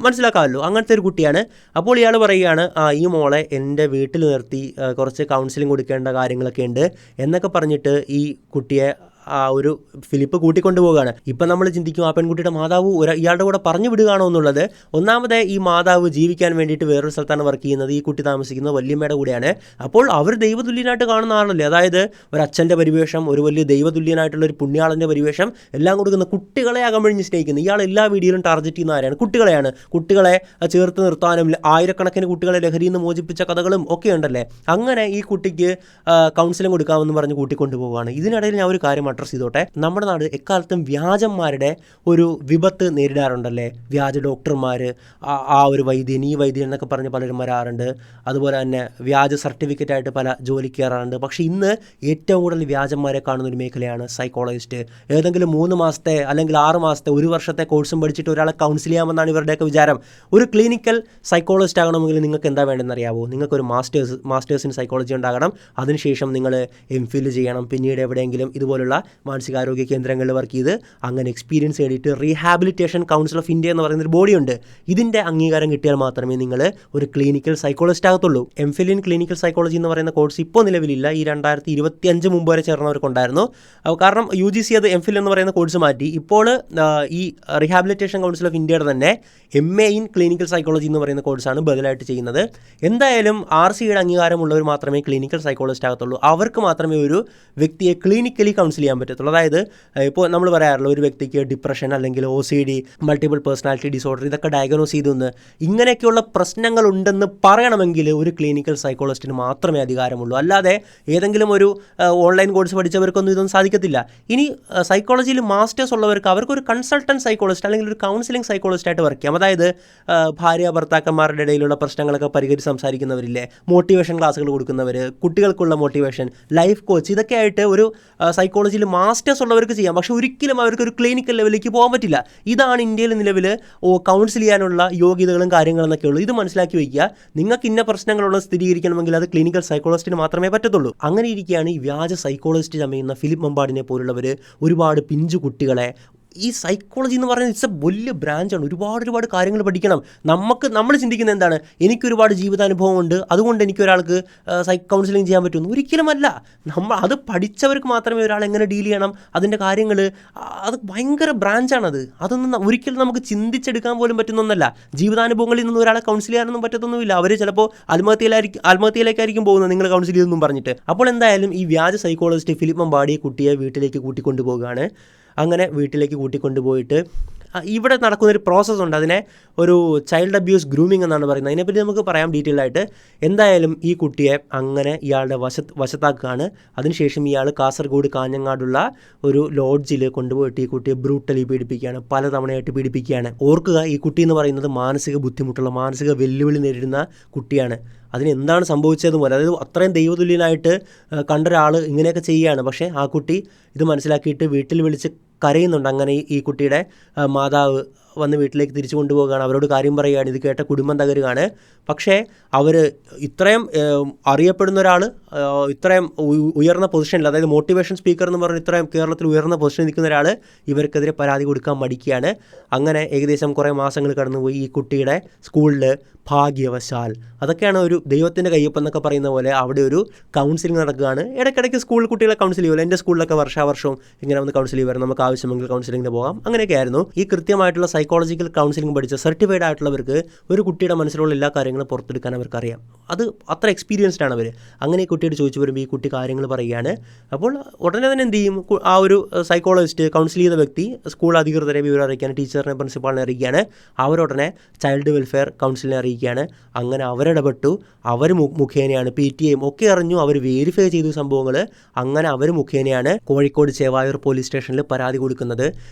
മനസ്സിലാക്കാമല്ലോ, അങ്ങനത്തെ ഒരു കുട്ടിയാണ്. അപ്പോൾ ഇയാൾ പറയുകയാണ്, ഈ മോളെ എൻ്റെ വീട്ടിൽ നിർത്തി കുറച്ച് കൗൺസിലിംഗ് കൊടുക്കേണ്ട കാര്യങ്ങളൊക്കെ ഉണ്ട് എന്നൊക്കെ പറഞ്ഞിട്ട് ഈ കുട്ടിയെ ആ ഒരു ഫിലിപ്പ് കൂട്ടിക്കൊണ്ടു പോവുകയാണ്. ഇപ്പം നമ്മൾ ചിന്തിക്കും ആ പെൺകുട്ടിയുടെ മാതാവ് ഇയാളുടെ കൂടെ പറഞ്ഞു വിടുകയാണോ എന്നുള്ളത്. ഒന്നാമത് ഈ മാതാവ് ജീവിക്കാൻ വേണ്ടിയിട്ട് വേറൊരു സ്ഥലത്താണ് വർക്ക് ചെയ്യുന്നത്, ഈ കുട്ടി താമസിക്കുന്നത് വല്യമ്മയുടെ കൂടെയാണ്. അപ്പോൾ അവർ ദൈവതുല്യനായിട്ട് കാണുന്ന ആളല്ലേ, അതായത് ഒരു അച്ഛൻ്റെ പരിവേഷം, ഒരു വലിയ ദൈവതുല്യനായിട്ടുള്ള ഒരു പുണ്യാളൻ്റെ പരിവേഷം എല്ലാം കൊടുക്കുന്ന കുട്ടികളെ അകമഴിഞ്ഞ് സ്നേഹിക്കുന്നത്. ഇയാൾ എല്ലാ വീഡിയോയിലും ടാർഗറ്റ് ചെയ്യുന്ന ആരാണ്? കുട്ടികളെയാണ്. കുട്ടികളെ ചേർത്ത് നിർത്താനും ആയിരക്കണക്കിന് കുട്ടികളെ ലഹരിയിൽ നിന്ന് മോചിപ്പിച്ച കഥകളും ഒക്കെ ഉണ്ടല്ലേ. അങ്ങനെ ഈ കുട്ടിക്ക് കൗൺസിലിംഗ് കൊടുക്കാമെന്ന് പറഞ്ഞ് കൂട്ടിക്കൊണ്ടുപോവുകയാണ്. ഇതിനിടയിൽ ഞാൻ ഒരു കാര്യം അഡ്രസ്സ് ചെയ്തോട്ടെ. നമ്മുടെ നാട് എക്കാലത്തും വ്യാജന്മാരുടെ ഒരു വിപത്ത് നേരിടാറുണ്ടല്ലേ. വ്യാജ ഡോക്ടർമാർ, ആ ഒരു വൈദ്യൻ, ഈ വൈദ്യൻ എന്നൊക്കെ പറഞ്ഞ് പലരും വരാറുണ്ട്. അതുപോലെ തന്നെ വ്യാജ സർട്ടിഫിക്കറ്റായിട്ട് പല ജോലിക്ക് കയറാറുണ്ട്. പക്ഷേ ഇന്ന് ഏറ്റവും കൂടുതൽ വ്യാജന്മാരെ കാണുന്ന ഒരു മേഖലയാണ് സൈക്കോളജിസ്റ്റ്. ഏതെങ്കിലും 3 മാസത്തെ അല്ലെങ്കിൽ 6 മാസത്തെ 1 വർഷത്തെ കോഴ്സും പഠിച്ചിട്ട് ഒരാളെ കൗൺസിൽ ചെയ്യാമെന്നാണ് ഇവരുടെയൊക്കെ വിചാരം. ഒരു ക്ലിനിക്കൽ സൈക്കോളജിസ്റ്റ് ആകണമെങ്കിൽ നിങ്ങൾക്ക് എന്താ വേണ്ടതെന്ന് അറിയാവോ? നിങ്ങൾക്കൊരു മാസ്റ്റേഴ്സ് ഇൻ സൈക്കോളജി ഉണ്ടാകണം. അതിനുശേഷം നിങ്ങൾ MPhil ചെയ്യണം. പിന്നീട് എവിടെയെങ്കിലും ഇതുപോലുള്ള മാനസികാരോഗ്യ കേന്ദ്രങ്ങളിൽ വർക്ക് ചെയ്ത് അങ്ങനെ എക്സ്പീരിയൻസ് നേടിയിട്ട് റീഹാബിലിറ്റേഷൻ കൗൺസിൽ ഓഫ് ഇന്ത്യ എന്ന് പറയുന്നൊരു ബോഡിയുണ്ട്. ഇതിൻ്റെ അംഗീകാരം കിട്ടിയാൽ മാത്രമേ നിങ്ങൾ ഒരു ക്ലിനിക്കൽ സൈക്കോളജിസ്റ്റ് ആകത്തുള്ളൂ. MPhil ഇൻ ക്ലിനിക്കൽ സൈക്കോളജി എന്ന് പറയുന്ന കോഴ്സ് ഇപ്പോൾ നിലവിലില്ല. ഈ 2025 മുമ്പ് വരെ ചേർന്നവർക്കുണ്ടായിരുന്നു. കാരണം UGC അത് MPhil എന്ന് പറയുന്ന കോഴ്സ് മാറ്റി. ഇപ്പോൾ ഈ റീഹാബിലിറ്റേഷൻ കൗൺസിൽ ഓഫ് ഇന്ത്യയുടെ തന്നെ MA ഇൻ ക്ലിനിക്കൽ സൈക്കോളജി എന്ന് പറയുന്ന കോഴ്സാണ് ബദലായിട്ട് ചെയ്യുന്നത്. എന്തായാലും RCയുടെ അംഗീകാരമുള്ളവർ മാത്രമേ ക്ലിനിക്കൽ സൈക്കോളജിസ്റ്റ് ആകത്തുള്ളൂ. അവർക്ക് മാത്രമേ ഒരു വ്യക്തിയെ ക്ലിനിക്കലി കൗൺസിൽ ചെയ്യാൻ പറ്റത്തുള്ളൂ. അതായത് ഇപ്പോൾ നമ്മൾ പറയാറുള്ള ഒരു വ്യക്തിക്ക് ഡിപ്രഷൻ അല്ലെങ്കിൽ OCD, മൾട്ടിപ്പിൾ പേഴ്സണാലിറ്റി ഡിസോർഡർ ഇതൊക്കെ ഡയഗ്നോസ് ചെയ്തെന്ന് ഇങ്ങനെയൊക്കെയുള്ള പ്രശ്നങ്ങളുണ്ടെന്ന് പറയണമെങ്കിൽ ഒരു ക്ലിനിക്കൽ സൈക്കോളജിസ്റ്റിന് മാത്രമേ അധികാരമുള്ളൂ. അല്ലാതെ ഏതെങ്കിലും ഒരു ഓൺലൈൻ കോഴ്സ് പഠിച്ചവർക്കൊന്നും ഇതൊന്നും സാധിക്കത്തില്ല. ഇനി സൈക്കോളജിയിൽ മാസ്റ്റേഴ്സ് ഉള്ളവർക്ക് അവർക്കൊരു കൺസൾട്ടൻറ്റ് സൈക്കോളജിസ്റ്റ് അല്ലെങ്കിൽ ഒരു കൗൺസിലിംഗ് സൈക്കോളജിസ്റ്റായിട്ട് വർക്ക് ചെയ്യാം. അതായത് ഭാര്യ ഭർത്താക്കന്മാരുടെ ഇടയിലുള്ള പ്രശ്നങ്ങളൊക്കെ പരിഹരിച്ച് സംസാരിക്കുന്നവരില്ലേ, മോട്ടിവേഷൻ ക്ലാസ്സുകൾ കൊടുക്കുന്നവർ, കുട്ടികൾക്കുള്ള മോട്ടിവേഷൻ, ലൈഫ് കോച്ച്, ഇതൊക്കെ ആയിട്ട് ഒരു സൈക്കോളജിയിൽ മാസ്റ്റേഴ്സ് ഉള്ളവർക്ക് ചെയ്യാം. പക്ഷേ ഒരിക്കലും അവർക്കൊരു ക്ലിനിക്കൽ ലെവലിലേക്ക് പോകാൻ പറ്റില്ല. ഇതാണ് ഇന്ത്യയിൽ നിലവിൽ കൗൺസിൽ ചെയ്യാനുള്ള യോഗ്യതകളും കാര്യങ്ങളെന്നൊക്കെ ഉള്ളൂ. ഇത് മനസ്സിലാക്കി വയ്ക്കുക. നിങ്ങൾക്ക് ഇന്ന പ്രശ്നങ്ങളുള്ള സ്ഥിരീകരിക്കണമെങ്കിൽ അത് ക്ലിനിക്കൽ സൈക്കോളജിസ്റ്റിന് മാത്രമേ പറ്റത്തുള്ളൂ. അങ്ങനെ ഇരിക്കുകയാണ് ഈ വ്യാജ സൈക്കോളജിസ്റ്റ് ചമയുന്ന ഫിലിപ്പ് മമ്പാടിനെ പോലുള്ളവർ ഒരുപാട് പിഞ്ചു കുട്ടികളെ ഈ സൈക്കോളജി എന്ന് പറയുന്നത് ഇറ്റ്സ് എ വലിയ ബ്രാഞ്ചാണ്. ഒരുപാട് കാര്യങ്ങൾ പഠിക്കണം. നമ്മൾ ചിന്തിക്കുന്നത് എന്താണ്? എനിക്കൊരുപാട് ജീവിതാനുഭവമുണ്ട്, അതുകൊണ്ട് എനിക്കൊരാൾക്ക് കൗൺസിലിംഗ് ചെയ്യാൻ പറ്റുമെന്ന് ഒരിക്കലുമല്ല. അത് പഠിച്ചവർക്ക് മാത്രമേ ഒരാൾ എങ്ങനെ ഡീൽ ചെയ്യണം, അതിൻ്റെ കാര്യങ്ങൾ, അത് ഭയങ്കര ബ്രാഞ്ചാണത്. അതൊന്നും ഒരിക്കലും നമുക്ക് ചിന്തിച്ചെടുക്കാൻ പോലും പറ്റുന്ന ഒന്നല്ല. ജീവിതാനുഭവങ്ങളിൽ നിന്നും ഒരാളെ കൗൺസിൽ ചെയ്യാനൊന്നും പറ്റത്തൊന്നുമില്ല. അവർ ചിലപ്പോൾ ആത്മഹത്യയിലേക്കായിരിക്കും പോകുന്നത് നിങ്ങൾ കൗൺസിൽ ചെയ്തെന്നും പറഞ്ഞിട്ട്. അപ്പോൾ എന്തായാലും ഈ വ്യാജ സൈക്കോളജിസ്റ്റ് ഫിലിപ്പ് മമ്പാടി കുട്ടിയെ വീട്ടിലേക്ക് കൂട്ടിക്കൊണ്ടുപോവുകയാണ്. അങ്ങനെ വീട്ടിലേക്ക് കൂട്ടിക്കൊണ്ടുപോയിട്ട് ഇവിടെ നടക്കുന്നൊരു പ്രോസസ്സുണ്ട്. അതിനെ ഒരു ചൈൽഡ് അബ്യൂസ് ഗ്രൂമിംഗ് എന്നാണ് പറയുന്നത്. അതിനെപ്പറ്റി നമുക്ക് പറയാം ഡീറ്റെയിൽ ആയിട്ട്. എന്തായാലും ഈ കുട്ടിയെ അങ്ങനെ ഇയാളുടെ വശത്താക്കുകയാണ്. അതിനുശേഷം ഇയാൾ കാസർഗോഡ് കാഞ്ഞങ്ങാടുള്ള ഒരു ലോഡ്ജിൽ കൊണ്ടുപോയിട്ട് ഈ കുട്ടിയെ ബ്രൂട്ടലി പീഡിപ്പിക്കുകയാണ്. പലതവണയായിട്ട് പീഡിപ്പിക്കുകയാണ്. ഓർക്കുക, ഈ കുട്ടി എന്ന് പറയുന്നത് മാനസിക ബുദ്ധിമുട്ടുള്ള, മാനസിക വെല്ലുവിളി നേരിടുന്ന കുട്ടിയാണ്. അതിനെന്താണ് സംഭവിച്ചത് പോലെ, അതായത് അത്രയും ദൈവതുല്യനായിട്ട് കണ്ട ഒരാൾ ഇങ്ങനെയൊക്കെ ചെയ്യുകയാണ്. പക്ഷേ ആ കുട്ടി ഇത് മനസ്സിലാക്കിയിട്ട് വീട്ടിൽ വിളിച്ച് കരയുന്നുണ്ട്. അങ്ങനെ ഈ കുട്ടിയുടെ മാതാവ് വന്ന് വീട്ടിലേക്ക് തിരിച്ചു കൊണ്ടുപോവുകയാണ്. അവരോട് കാര്യം പറയുകയാണ്. ഇത് കേട്ട കുടുംബം തകരുകയാണ്. പക്ഷേ അവർ ഇത്രയും അറിയപ്പെടുന്ന ഒരാൾ, ഇത്രയും ഉയർന്ന പൊസിഷനിൽ, അതായത് മോട്ടിവേഷൻ സ്പീക്കർ എന്ന് പറഞ്ഞ് ഇത്രയും കേരളത്തിൽ ഉയർന്ന പൊസിഷനിൽ നിൽക്കുന്ന ഒരാൾ ഇവർക്കെതിരെ പരാതി കൊടുക്കാൻ മടിക്കുകയാണ്. അങ്ങനെ ഏകദേശം കുറേ മാസങ്ങൾ കടന്നുപോയി. ഈ കുട്ടിയുടെ സ്കൂളിൽ ഭാഗ്യവശാൽ, അതൊക്കെയാണ് ഒരു ദൈവത്തിൻ്റെ കയ്യൊപ്പം എന്നൊക്കെ പറയുന്ന പോലെ, അവിടെ ഒരു കൗൺസിലിംഗ് നടക്കുകയാണ്. ഇടയ്ക്കിടയ്ക്ക് സ്കൂൾ കുട്ടികളെ കൗൺസിൽ ചെയ്യുമല്ലോ. എൻ്റെ സ്കൂളിലൊക്കെ വർഷാവർഷവും ഇങ്ങനെ വന്ന് കൗൺസിൽ ചെയ്യുമായിരുന്നു. നമുക്ക് ആവശ്യമെങ്കിൽ കൗൺസിലിങ്ങിന് പോകാം. അങ്ങനെയൊക്കെ ആയിരുന്നു. ഈ കൃത്യമായിട്ടുള്ള സൈക്കോളജിക്കൽ കൗൺസിലിംഗ് പഠിച്ച സർട്ടിഫൈഡ് ആയിട്ടുള്ളവർക്ക് ഒരു കുട്ടിയുടെ മനസ്സിലുള്ള എല്ലാ കാര്യങ്ങളും പുറത്തെടുക്കാൻ അവർക്കറിയാം. അത് അത്ര എക്സ്പീരിയൻസ്ഡ് ആണ് അവർ. അങ്ങനെ ഈ കുട്ടിയോട് ചോദിച്ചു വരുമ്പോൾ ഈ കുട്ടി കാര്യങ്ങൾ പറയുകയാണ്. അപ്പോൾ ഉടനെ തന്നെ എന്ത് ചെയ്യും? ആ ഒരു സൈക്കോളജിസ്റ്റ് കൗൺസിൽ ചെയ്ത വ്യക്തി സ്കൂൾ അധികൃതരെ വിവരം അറിയിക്കുകയാണ്, ടീച്ചറിനെ, പ്രിൻസിപ്പാളിനെ അറിയിക്കുകയാണ്. അവരുടനെ ചൈൽഡ് വെൽഫെയർ കൗൺസിലിനെ അറിയിക്കുകയാണ്. അങ്ങനെ അവരിടപെട്ടു. അവർ മുഖേനയാണ് PTA ഒക്കെ അറിഞ്ഞു. അവർ വെരിഫൈ ചെയ്തു സംഭവങ്ങൾ. അങ്ങനെ അവർ മുഖേനയാണ് കോഴിക്കോട് ചേവായൂർ പോലീസ് സ്റ്റേഷനിൽ പരാതി കൊടുക്കുന്നത്.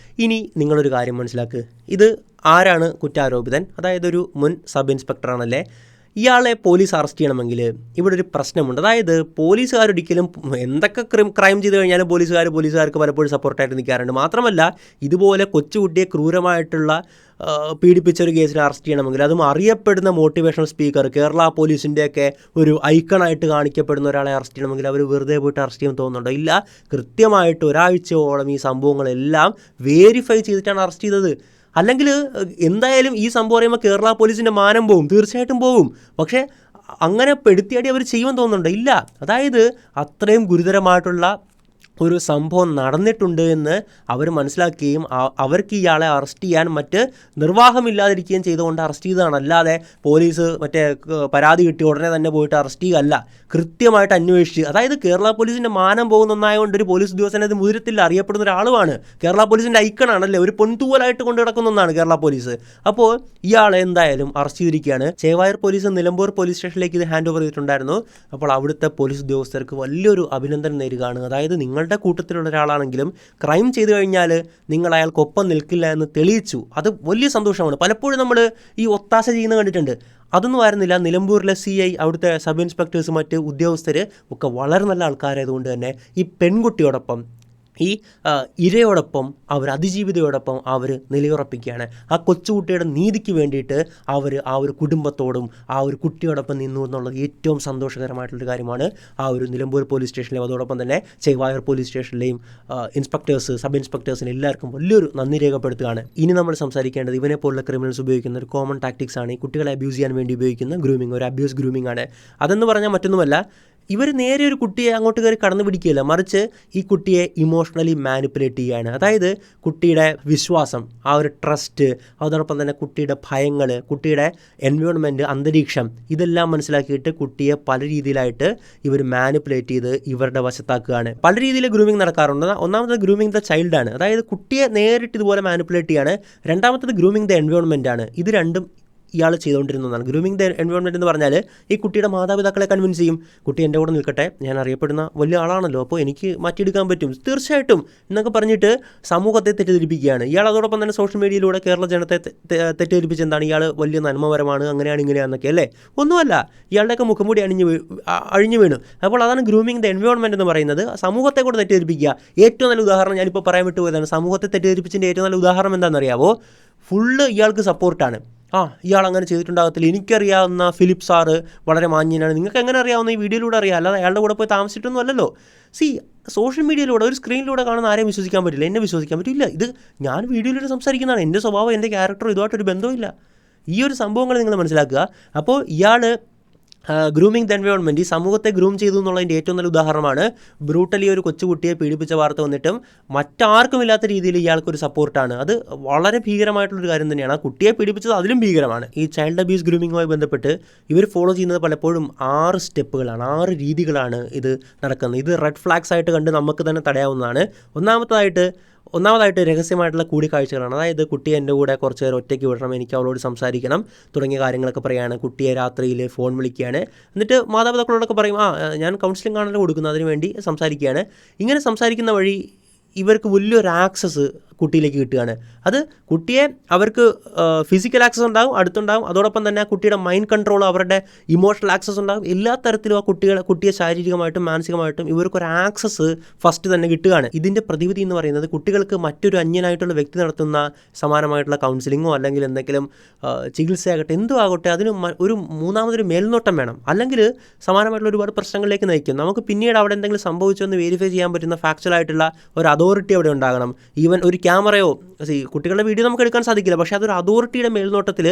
ഇനി നിങ്ങളൊരു കാര്യം മനസ്സിലാക്കുക. ഇത് ആരാണ് കുറ്റാരോപിതൻ? അതായത് ഒരു മുൻ സബ് ഇൻസ്പെക്ടറാണല്ലേ. ഇയാളെ പോലീസ് അറസ്റ്റ് ചെയ്യണമെങ്കിൽ ഇവിടെ ഒരു പ്രശ്നമുണ്ട്. അതായത് പോലീസുകാരൊരിക്കലും എന്തൊക്കെ ക്രൈം ചെയ്ത് കഴിഞ്ഞാലും പോലീസുകാർക്ക് പലപ്പോഴും സപ്പോർട്ടായിട്ട് നിൽക്കാറുണ്ട്. മാത്രമല്ല, ഇതുപോലെ കൊച്ചുകുട്ടിയെ ക്രൂരമായിട്ടുള്ള പീഡിപ്പിച്ചൊരു കേസിൽ അറസ്റ്റ് ചെയ്യണമെങ്കിൽ, അതും അറിയപ്പെടുന്ന മോട്ടിവേഷണൽ സ്പീക്കർ, കേരള പോലീസിൻ്റെയൊക്കെ ഒരു ഐക്കണായിട്ട് കാണിക്കപ്പെടുന്ന ഒരാളെ അറസ്റ്റ് ചെയ്യണമെങ്കിൽ അവർ വെറുതെ പോയിട്ട് അറസ്റ്റ് ചെയ്യാൻ തോന്നുന്നുണ്ടോ? ഇല്ല. കൃത്യമായിട്ട് ഒരാഴ്ചയോളം ഈ സംഭവങ്ങളെല്ലാം വെരിഫൈ ചെയ്തിട്ടാണ് അറസ്റ്റ് ചെയ്തത്. അല്ലെങ്കിൽ എന്തായാലും ഈ സംഭവം പറയുമ്പോൾ കേരള പോലീസിൻ്റെ മാനം പോവും, തീർച്ചയായിട്ടും പോവും. പക്ഷേ അങ്ങനെ പെടുത്തിയാടി അവർ ചെയ്യുമെന്ന് തോന്നുന്നുണ്ടോ? ഇല്ല. അതായത് അത്രയും ഗുരുതരമായിട്ടുള്ള ഒരു സംഭവം നടന്നിട്ടുണ്ട് എന്ന് അവർ മനസ്സിലാക്കുകയും അവർക്ക് ഇയാളെ അറസ്റ്റ് ചെയ്യാൻ മറ്റ് നിർവാഹമില്ലാതിരിക്കുകയും ചെയ്തുകൊണ്ട് അറസ്റ്റ് ചെയ്തതാണ്. അല്ലാതെ പോലീസ് പരാതി കിട്ടി ഉടനെ തന്നെ പോയിട്ട് അറസ്റ്റ് ചെയ്യുകയല്ല, കൃത്യമായിട്ട് അന്വേഷിച്ച്. അതായത് കേരള പോലീസിൻ്റെ മാനം പോകുന്ന ഒന്നായതുകൊണ്ട് ഒരു പോലീസ് ഉദ്യോഗസ്ഥനെ അത് മുതിരത്തിൽ അറിയപ്പെടുന്ന ഒരാളുമാണ്. കേരള പോലീസിൻ്റെ ഐക്കണാണല്ലേ, ഒരു പൊൻതൂവലായിട്ട് കൊണ്ടു കിടക്കുന്ന ഒന്നാണ് കേരള പോലീസ്. അപ്പോൾ ഇയാളെ എന്തായാലും അറസ്റ്റ് ചെയ്തിരിക്കുകയാണ്. ചേവായൂർ പോലീസ് നിലമ്പൂർ പോലീസ് സ്റ്റേഷനിലേക്ക് ഇത് ഹാൻഡ് ഓവർ ചെയ്തിട്ടുണ്ടായിരുന്നു. അപ്പോൾ അവിടുത്തെ പോലീസ് ഉദ്യോഗസ്ഥർക്ക് വലിയൊരു അഭിനന്ദനം നേരുകയാണ്. അതായത് നിങ്ങളുടെ കൂട്ടത്തിലുള്ള ഒരാളാണെങ്കിലും ക്രൈം ചെയ്തു കഴിഞ്ഞാൽ നിങ്ങൾ അയാൾക്കൊപ്പം നിൽക്കില്ല എന്ന് തെളിയിച്ചു. അത് വലിയ സന്തോഷമാണ്. പലപ്പോഴും നമ്മൾ ഈ ഒത്താശ ചെയ്യുന്നത് കണ്ടിട്ടുണ്ട്. അതൊന്നും ആയിരുന്നില്ല. നിലമ്പൂരിലെ CI, അവിടുത്തെ സബ് ഇൻസ്പെക്ടേഴ്സ്, മറ്റ് ഉദ്യോഗസ്ഥർ ഒക്കെ വളരെ നല്ല ആൾക്കാരായതുകൊണ്ട് തന്നെ ഈ പെൺകുട്ടിയോടൊപ്പം, ഈ ഇരയോടൊപ്പം, അതിജീവിതയോടൊപ്പം അവർ നിലയുറപ്പിക്കുകയാണ്. ആ കൊച്ചുകുട്ടിയുടെ നീതിക്ക് വേണ്ടിയിട്ട് അവർ ആ ഒരു കുടുംബത്തോടും ആ ഒരു കുട്ടിയോടൊപ്പം നിന്നു എന്നുള്ളത് ഏറ്റവും സന്തോഷകരമായിട്ടുള്ളൊരു കാര്യമാണ്. ആ ഒരു നിലമ്പൂർ പോലീസ് സ്റ്റേഷനിലെയും അതോടൊപ്പം തന്നെ ചേവായൂർ പോലീസ് സ്റ്റേഷനിലെയും ഇൻസ്പെക്ടേഴ്സ്, സബ് ഇൻസ്പെക്ടേഴ്സിന് എല്ലാവർക്കും വലിയൊരു നന്ദി രേഖപ്പെടുത്തുകയാണ്. ഇനി നമ്മൾ സംസാരിക്കേണ്ടത് ഇവനെ പോലുള്ള ക്രിമിനൽസ് ഉപയോഗിക്കുന്ന ഒരു കോമൺ ടാക്ടിക്സ് ആണ്. ഈ കുട്ടികളെ അബ്യൂസ് ചെയ്യാൻ വേണ്ടി ഉപയോഗിക്കുന്ന ഗ്രൂമിങ്, ഒരു അബ്യൂസ് ഗ്രൂമിംഗ് ആണ്. അതെന്ന് പറഞ്ഞാൽ മറ്റൊന്നുമല്ല, ഇവർ നേരെ ഒരു കുട്ടിയെ അങ്ങോട്ട് കയറി കടന്നു പിടിക്കുകയില്ല, മറിച്ച് ഈ കുട്ടിയെ ഇമോഷണലി മാനിപ്പുലേറ്റ് ചെയ്യുകയാണ്. അതായത് കുട്ടിയുടെ വിശ്വാസം, ആ ഒരു ട്രസ്റ്റ്, അതോടൊപ്പം തന്നെ കുട്ടിയുടെ ഭയങ്ങൾ, കുട്ടിയുടെ എൻവയോൺമെൻറ്റ്, അന്തരീക്ഷം, ഇതെല്ലാം മനസ്സിലാക്കിയിട്ട് കുട്ടിയെ പല രീതിയിലായിട്ട് ഇവർ മാനിപ്പുലേറ്റ് ചെയ്ത് ഇവരുടെ വശത്താക്കുകയാണ്. പല രീതിയിൽ ഗ്രൂമിങ് നടക്കാറുണ്ട്. ഒന്നാമത്തെ ഗ്രൂമിങ് ദ ചൈൽഡാണ്. അതായത് കുട്ടിയെ നേരിട്ട് ഇതുപോലെ മാനിപ്പുലേറ്റ് ചെയ്യാണ്. രണ്ടാമത്തത് ഗ്രൂമിങ് ദ എൻവയോൺമെൻ്റ് ആണ്. ഇത് രണ്ടും ഇയാൾ ചെയ്തുകൊണ്ടിരുന്നതാണ്. ഗ്രൂമിങ് ദ എൻവയോൺമെൻറ്റ് എന്ന് പറഞ്ഞാൽ ഈ കുട്ടിയുടെ മാതാപിതാക്കളെ കൺവിൻസ് ചെയ്യും. കുട്ടി എൻ്റെ കൂടെ നിൽക്കട്ടെ, ഞാൻ അറിയപ്പെടുന്ന വലിയ ആളാണല്ലോ, അപ്പോൾ എനിക്ക് മാറ്റിയെടുക്കാൻ പറ്റും തീർച്ചയായിട്ടും എന്നൊക്കെ പറഞ്ഞിട്ട് സമൂഹത്തെ തെറ്റിദ്ധരിപ്പിക്കുകയാണ്. ഇയാൾ അതോടൊപ്പം തന്നെ സോഷ്യൽ മീഡിയയിലൂടെ കേരള ജനത്തെ തെറ്റിദ്ധരിപ്പിച്ച് എന്താണ്, ഇയാൾ വലിയ നന്മപരമാണ്, അങ്ങനെയാണ് ഇങ്ങനെയാണെന്നൊക്കെ അല്ലേ. ഒന്നുമല്ല, ഇയാളുടെയൊക്കെ മുഖംമൂടി അഴിഞ്ഞു വീണു. അപ്പോൾ അതാണ് ഗ്രൂമിങ് ദ എൻവയോൺമെൻറ്റ് എന്ന് പറയുന്നത്. സമൂഹത്തെ കൂടെ തെറ്റിദ്ധരിപ്പിക്കുക. ഏറ്റവും നല്ല ഉദാഹരണം ഞാനിപ്പോൾ പറയാൻ വിട്ടുപോയതാണ്. സമൂഹത്തെ തെറ്റിദ്ധരിപ്പിച്ചതിൻ്റെ ഏറ്റവും നല്ല ഉദാഹരണം എന്താണെന്നറിയാവോ? ഫുള്ള് ഇയാൾക്ക് സപ്പോർട്ടാണ്. ഇയാൾ അങ്ങനെ ചെയ്തിട്ടുണ്ടാകത്തില്ല, എനിക്കറിയാവുന്ന ഫിലിപ്പ് സാറ് വളരെ മാന്യനാണ്, നിങ്ങൾക്ക് എങ്ങനെ അറിയാവുന്ന, ഈ വീഡിയോയിലൂടെ അറിയാം, അല്ലാതെ അയാളുടെ കൂടെ പോയി താമസിച്ചിട്ടൊന്നും അല്ലല്ലോ. സോഷ്യൽ മീഡിയയിലൂടെ ഒരു സ്ക്രീനിലൂടെ കാണുന്ന ആരെയും വിശ്വസിക്കാൻ പറ്റില്ല. എന്നെ വിശ്വസിക്കാൻ പറ്റില്ല. ഇത് ഞാൻ വീഡിയോയിലൂടെ സംസാരിക്കുന്നതാണ്. എൻ്റെ സ്വഭാവം, എൻ്റെ ക്യാരക്ടർ ഇതുമായിട്ടൊരു ബന്ധമില്ല. ഈ ഒരു സംഭവങ്ങൾ നിങ്ങൾ മനസ്സിലാക്കുക. അപ്പോൾ ഇയാൾ ഗ്രൂമിങ് ദ എൻവയോൺമെൻറ്റ്, ഈ സമൂഹത്തെ ഗ്രൂം ചെയ്തു എന്നുള്ളതിൻ്റെ ഏറ്റവും നല്ല ഉദാഹരണമാണ്. ബ്രൂട്ടലി ഒരു കൊച്ചുകുട്ടിയെ പീഡിപ്പിച്ച വാർത്ത വന്നിട്ടും മറ്റാർക്കും ഇല്ലാത്ത രീതിയിൽ ഇയാൾക്കൊരു സപ്പോർട്ടാണ്. അത് വളരെ ഭീകരമായിട്ടുള്ളൊരു കാര്യം തന്നെയാണ്. ആ കുട്ടിയെ പീഡിപ്പിച്ചത് അതിലും ഭീകരമാണ്. ഈ ചൈൽഡ് അബ്യൂസ് ഗ്രൂമിങ്ങുമായി ബന്ധപ്പെട്ട് ഇവർ ഫോളോ ചെയ്യുന്നത് പലപ്പോഴും 6 സ്റ്റെപ്പുകളാണ്, 6 രീതികളാണ് ഇത് നടക്കുന്നത്. ഇത് റെഡ് ഫ്ലാഗ്സ് ആയിട്ട് കണ്ട് നമുക്ക് തന്നെ തടയാവുന്നതാണ്. ഒന്നാമതായിട്ട് രഹസ്യമായിട്ടുള്ള കൂടിക്കാഴ്ചകളാണ്. അതായത് കുട്ടിയെ എൻ്റെ കൂടെ കുറച്ച് നേരം ഒറ്റയ്ക്ക് വിടണം, എനിക്ക് അവളോട് സംസാരിക്കണം തുടങ്ങിയ കാര്യങ്ങളൊക്കെ പറയുകയാണ്. കുട്ടിയെ രാത്രിയിൽ ഫോൺ വിളിക്കുകയാണ്. എന്നിട്ട് മാതാപിതാക്കളോടൊക്കെ പറയും, ഞാൻ കൗൺസിലിംഗ് ആണല്ലോ കൊടുക്കുന്നത്, അതിന് വേണ്ടി സംസാരിക്കുകയാണ്. ഇങ്ങനെ സംസാരിക്കുന്ന വഴി ഇവർക്ക് വലിയൊരു ആക്സസ് കുട്ടിയിലേക്ക് കിട്ടുകയാണ്. അത് കുട്ടിയെ അവർക്ക് ഫിസിക്കൽ ആക്സസ് ഉണ്ടാകും, അടുത്തുണ്ടാകും. അതോടൊപ്പം തന്നെ കുട്ടിയുടെ മൈൻഡ് കൺട്രോൾ, അവരുടെ ഇമോഷണൽ ആക്സസ് ഉണ്ടാകും. എല്ലാ തരത്തിലും ആ കുട്ടിയെ ശാരീരികമായിട്ടും മാനസികമായിട്ടും ഇവർക്കൊരു ആക്സസ് ഫസ്റ്റ് തന്നെ കിട്ടുകയാണ്. ഇതിൻ്റെ പ്രതിവിധി എന്ന് പറയുന്നത് കുട്ടികൾക്ക് മറ്റൊരു അന്യനായിട്ടുള്ള വ്യക്തി നടത്തുന്ന സമാനമായിട്ടുള്ള കൗൺസിലിങ്ങോ അല്ലെങ്കിൽ എന്തെങ്കിലും ചികിത്സയാകട്ടെ, എന്തോ ആകട്ടെ, അതിന് ഒരു മൂന്നാമതൊരു മേൽനോട്ടം വേണം. അല്ലെങ്കിൽ സമാനമായിട്ടുള്ള ഒരുപാട് പ്രശ്നങ്ങളിലേക്ക് നയിക്കും. നമുക്ക് പിന്നീട് അവിടെ എന്തെങ്കിലും സംഭവിച്ചോ എന്ന് വെരിഫൈ ചെയ്യാൻ പറ്റുന്ന ഫാക്ച്വൽ ആയിട്ടുള്ള ഒരു അതോറിറ്റി അവിടെ ഉണ്ടാകണം. ഈവൻ ഒരു ക്യാമറയോ, കുട്ടികളുടെ വീഡിയോ നമുക്ക് എടുക്കാൻ സാധിക്കില്ല, പക്ഷേ അതൊരു അതോറിറ്റിയുടെ മേൽനോട്ടത്തിൽ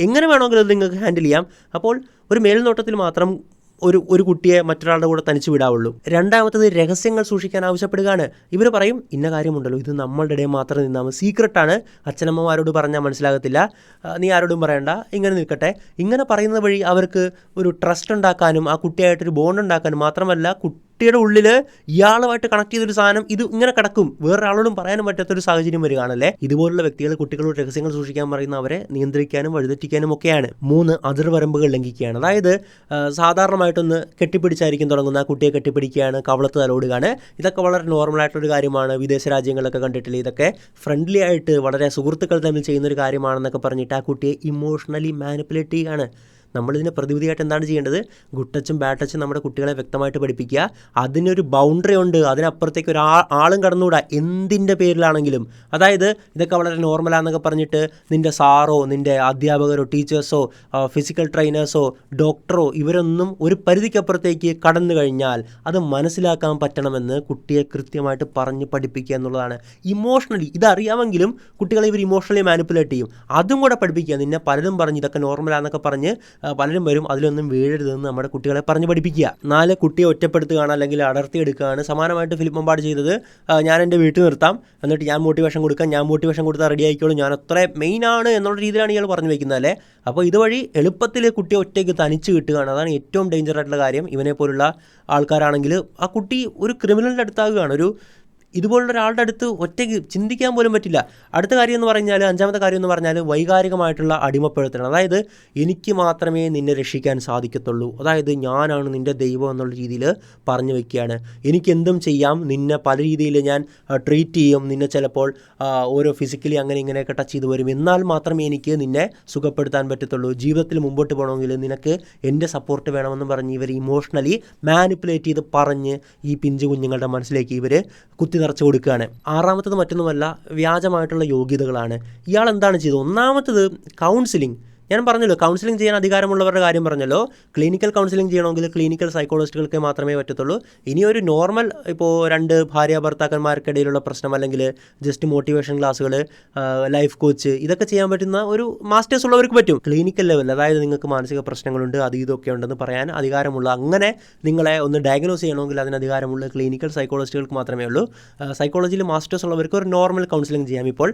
എങ്ങനെ വേണമെങ്കിലും അത് നിങ്ങൾക്ക് ഹാൻഡിൽ ചെയ്യാം. അപ്പോൾ ഒരു മേൽനോട്ടത്തിൽ മാത്രം ഒരു കുട്ടിയെ മറ്റൊരാളുടെ കൂടെ തനിച്ച് വിടാവുള്ളൂ. രണ്ടാമത്തത് രഹസ്യങ്ങൾ സൂക്ഷിക്കാൻ ആവശ്യപ്പെടുകയാണ്. ഇവർ പറയും, ഇന്ന കാര്യമുണ്ടല്ലോ, ഇത് നമ്മളുടെ ഇടയിൽ മാത്രം നിന്നാൽ മതി, സീക്രട്ടാണ്, അച്ഛനമ്മമാരോട് പറഞ്ഞാൽ മനസ്സിലാകത്തില്ല, നീ ആരോടും പറയണ്ട, ഇങ്ങനെ നിൽക്കട്ടെ. ഇങ്ങനെ പറയുന്നത് വഴി അവർക്ക് ഒരു ട്രസ്റ്റ് ഉണ്ടാക്കാനും ആ കുട്ടിയായിട്ടൊരു ബോണ്ട് ഉണ്ടാക്കാനും, മാത്രമല്ല കുട്ടിയുടെ ഉള്ളിൽ ഇയാളുമായിട്ട് കണക്ട് ചെയ്തൊരു സാധനം ഇത് ഇങ്ങനെ കിടക്കും, വേറൊരാളോടും പറയാനും പറ്റാത്തൊരു സാഹചര്യം വരികയാണല്ലേ. ഇതുപോലുള്ള വ്യക്തികൾ കുട്ടികളോട് രഹസ്യങ്ങൾ സൂക്ഷിക്കാൻ പറയുന്ന അവരെ നിയന്ത്രിക്കാനും വഴിതെറ്റിക്കാനും ഒക്കെയാണ്. 3, അതിർവരമ്പുകൾ ലംഘിക്കുകയാണ്. അതായത് സാധാരണമായിട്ടൊന്ന് കെട്ടിപ്പിടിച്ചായിരിക്കും തുടങ്ങുന്ന, ആ കുട്ടിയെ കെട്ടിപ്പിടിക്കുകയാണ്, കവളത്ത് തലോടുകയാണ്. ഇതൊക്കെ വളരെ നോർമലായിട്ടൊരു കാര്യമാണ്. വിദേശ രാജ്യങ്ങളിലൊക്കെ കണ്ടിട്ടില്ല. ഇതൊക്കെ ഫ്രണ്ട്ലി ആയിട്ട് വളരെ സുഹൃത്തുക്കൾ തമ്മിൽ ചെയ്യുന്നൊരു കാര്യമാണെന്നൊക്കെ പറഞ്ഞിട്ട് ആ കുട്ടിയെ ഇമോഷണലി മാനിപ്പുലേറ്റ് ചെയ്യുകയാണ്. നമ്മളിതിനെ പ്രതിവിധിയായിട്ട് എന്താണ് ചെയ്യേണ്ടത്? ഗുഡ് ടച്ചും ബാഡ് ടച്ചും നമ്മുടെ കുട്ടികളെ വ്യക്തമായിട്ട് പഠിപ്പിക്കുക. അതിനൊരു ബൗണ്ടറി ഉണ്ട്, അതിനപ്പുറത്തേക്ക് ആളും കടന്നുകൂടാ, എന്തിൻ്റെ പേരിലാണെങ്കിലും. അതായത് ഇതൊക്കെ വളരെ നോർമലാണെന്നൊക്കെ പറഞ്ഞിട്ട് നിൻ്റെ സാറോ നിൻ്റെ അധ്യാപകരോ ടീച്ചേഴ്സോ ഫിസിക്കൽ ട്രെയിനേഴ്സോ ഡോക്ടറോ ഇവരൊന്നും ഒരു പരിധിക്കപ്പുറത്തേക്ക് കടന്നു കഴിഞ്ഞാൽ അത് മനസ്സിലാക്കാൻ പറ്റണമെന്ന് കുട്ടിയെ കൃത്യമായിട്ട് പറഞ്ഞ് പഠിപ്പിക്കുക എന്നുള്ളതാണ്. ഇമോഷണലി ഇതറിയാമെങ്കിലും കുട്ടികളെ ഇവർ ഇമോഷണലി മാനിപ്പുലേറ്റ് ചെയ്യും. അതും കൂടെ പഠിപ്പിക്കുക. നിന്നെ പലരും പറഞ്ഞ് ഇതൊക്കെ നോർമലാണെന്നൊക്കെ പറഞ്ഞ് പലരും വരും, അതിലൊന്നും വീഴരുതെന്ന് നമ്മുടെ കുട്ടികളെ പറഞ്ഞ് പഠിപ്പിക്കുക. 4 കുട്ടിയെ ഒറ്റപ്പെടുത്തുകയാണ് അല്ലെങ്കിൽ അടർത്തിയെടുക്കുകയാണ്. സമാനമായിട്ട് ഫിലിപ്പ് മമ്പാട് ചെയ്തത്, ഞാൻ എൻ്റെ വീട്ടിൽ നിർത്താം, എന്നിട്ട് ഞാൻ മോട്ടിവേഷൻ കൊടുക്കാം, ഞാൻ മോട്ടിവേഷൻ കൊടുത്താൽ റെഡി ആയിക്കോളും, ഞാൻ അത്ര മെയിനാണ് എന്നുള്ള രീതിയിലാണ് ഇയാൾ പറഞ്ഞു വയ്ക്കുന്നത് അല്ലേ. അപ്പോൾ ഇതുവഴി എളുപ്പത്തിൽ കുട്ടിയെ ഒറ്റയ്ക്ക് തനിച്ച് കിട്ടുകയാണ്. അതാണ് ഏറ്റവും ഡേഞ്ചർ ആയിട്ടുള്ള കാര്യം. ഇവനെ പോലുള്ള ആൾക്കാരാണെങ്കിൽ ആ കുട്ടി ഒരു ക്രിമിനലിൻ്റെ അടുത്താകുകയാണ്, ഒരു ഇതുപോലുള്ള ഒരാളുടെ അടുത്ത് ഒറ്റയ്ക്ക് ചിന്തിക്കാൻ പോലും പറ്റില്ല. അടുത്ത കാര്യം എന്ന് പറഞ്ഞാൽ, 5ാമത്തെ കാര്യം എന്ന് പറഞ്ഞാൽ വൈകാരികമായിട്ടുള്ള അടിമപ്പെടുത്തലാണ്. അതായത് എനിക്ക് മാത്രമേ നിന്നെ രക്ഷിക്കാൻ സാധിക്കത്തുള്ളൂ, അതായത് ഞാനാണ് നിൻ്റെ ദൈവം എന്നുള്ള രീതിയിൽ പറഞ്ഞു വയ്ക്കുകയാണ്. എനിക്കെന്തും ചെയ്യാം, നിന്നെ പല രീതിയിൽ ഞാൻ ട്രീറ്റ് ചെയ്യും, നിന്നെ ചിലപ്പോൾ ഓരോ ഫിസിക്കലി അങ്ങനെ ഇങ്ങനെയൊക്കെ ടച്ച് ചെയ്ത് വരും, എന്നാൽ മാത്രമേ എനിക്ക് നിന്നെ സുഖപ്പെടുത്താൻ പറ്റത്തുള്ളൂ. ജീവിതത്തിൽ മുമ്പോട്ട് പോകണമെങ്കിൽ നിനക്ക് എൻ്റെ സപ്പോർട്ട് വേണമെന്ന് പറഞ്ഞ് ഇവർ ഇമോഷണലി മാനിപ്പുലേറ്റ് ചെയ്ത് പറഞ്ഞ് ഈ പിഞ്ചു കുഞ്ഞുങ്ങളുടെ മനസ്സിലേക്ക് ഇവർ കുത്തി നിറച്ച് കൊടുക്കുകയാണ്. 6ാമത്തത് മറ്റൊന്നുമല്ല, വ്യാജമായിട്ടുള്ള യോഗ്യതകളാണ്. ഇയാൾ എന്താണ് ചെയ്തത്? ഒന്നാമത്തത് കൗൺസിലിംഗ്. ഞാൻ പറഞ്ഞല്ലോ, കൗൺസിലിംഗ് ചെയ്യാൻ അധികാരമുള്ളവരുടെ കാര്യം പറഞ്ഞല്ലോ. ക്ലിനിക്കൽ കൗൺസിലിംഗ് ചെയ്യണമെങ്കിൽ ക്ലിനിക്കൽ സൈക്കോളജിസ്റ്റുകൾക്ക് മാത്രമേ പറ്റത്തുള്ളൂ. ഇനി ഒരു നോർമൽ ഇപ്പോൾ 2 ഭാര്യ ഭർത്താക്കന്മാർക്കിടയിലുള്ള പ്രശ്നം, അല്ലെങ്കിൽ ജസ്റ്റ് മോട്ടിവേഷൻ ക്ലാസ്സുകൾ, ലൈഫ് കോച്ച്, ഇതൊക്കെ ചെയ്യാൻ പറ്റുന്ന ഒരു മാസ്റ്റേഴ്സ് ഉള്ളവർക്ക് പറ്റും. ക്ലിനിക്കൽ ലെവൽ, അതായത് നിങ്ങൾക്ക് മാനസിക പ്രശ്നങ്ങളുണ്ട്, അത് ഇതൊക്കെ ഉണ്ടെന്ന് പറയാൻ അധികാരമുള്ള, അങ്ങനെ നിങ്ങളെ ഒന്ന് ഡയഗ്നോസ് ചെയ്യണമെങ്കിൽ അതിന് അധികാരമുള്ള ക്ലിനിക്കൽ സൈക്കോളജിസ്റ്റുകൾക്ക് മാത്രമേ ഉള്ളൂ. സൈക്കോളജിയിൽ മാസ്റ്റേഴ്സ് ഉള്ളവർക്ക് ഒരു നോർമൽ കൗൺസിലിംഗ് ചെയ്യാം. ഇപ്പോൾ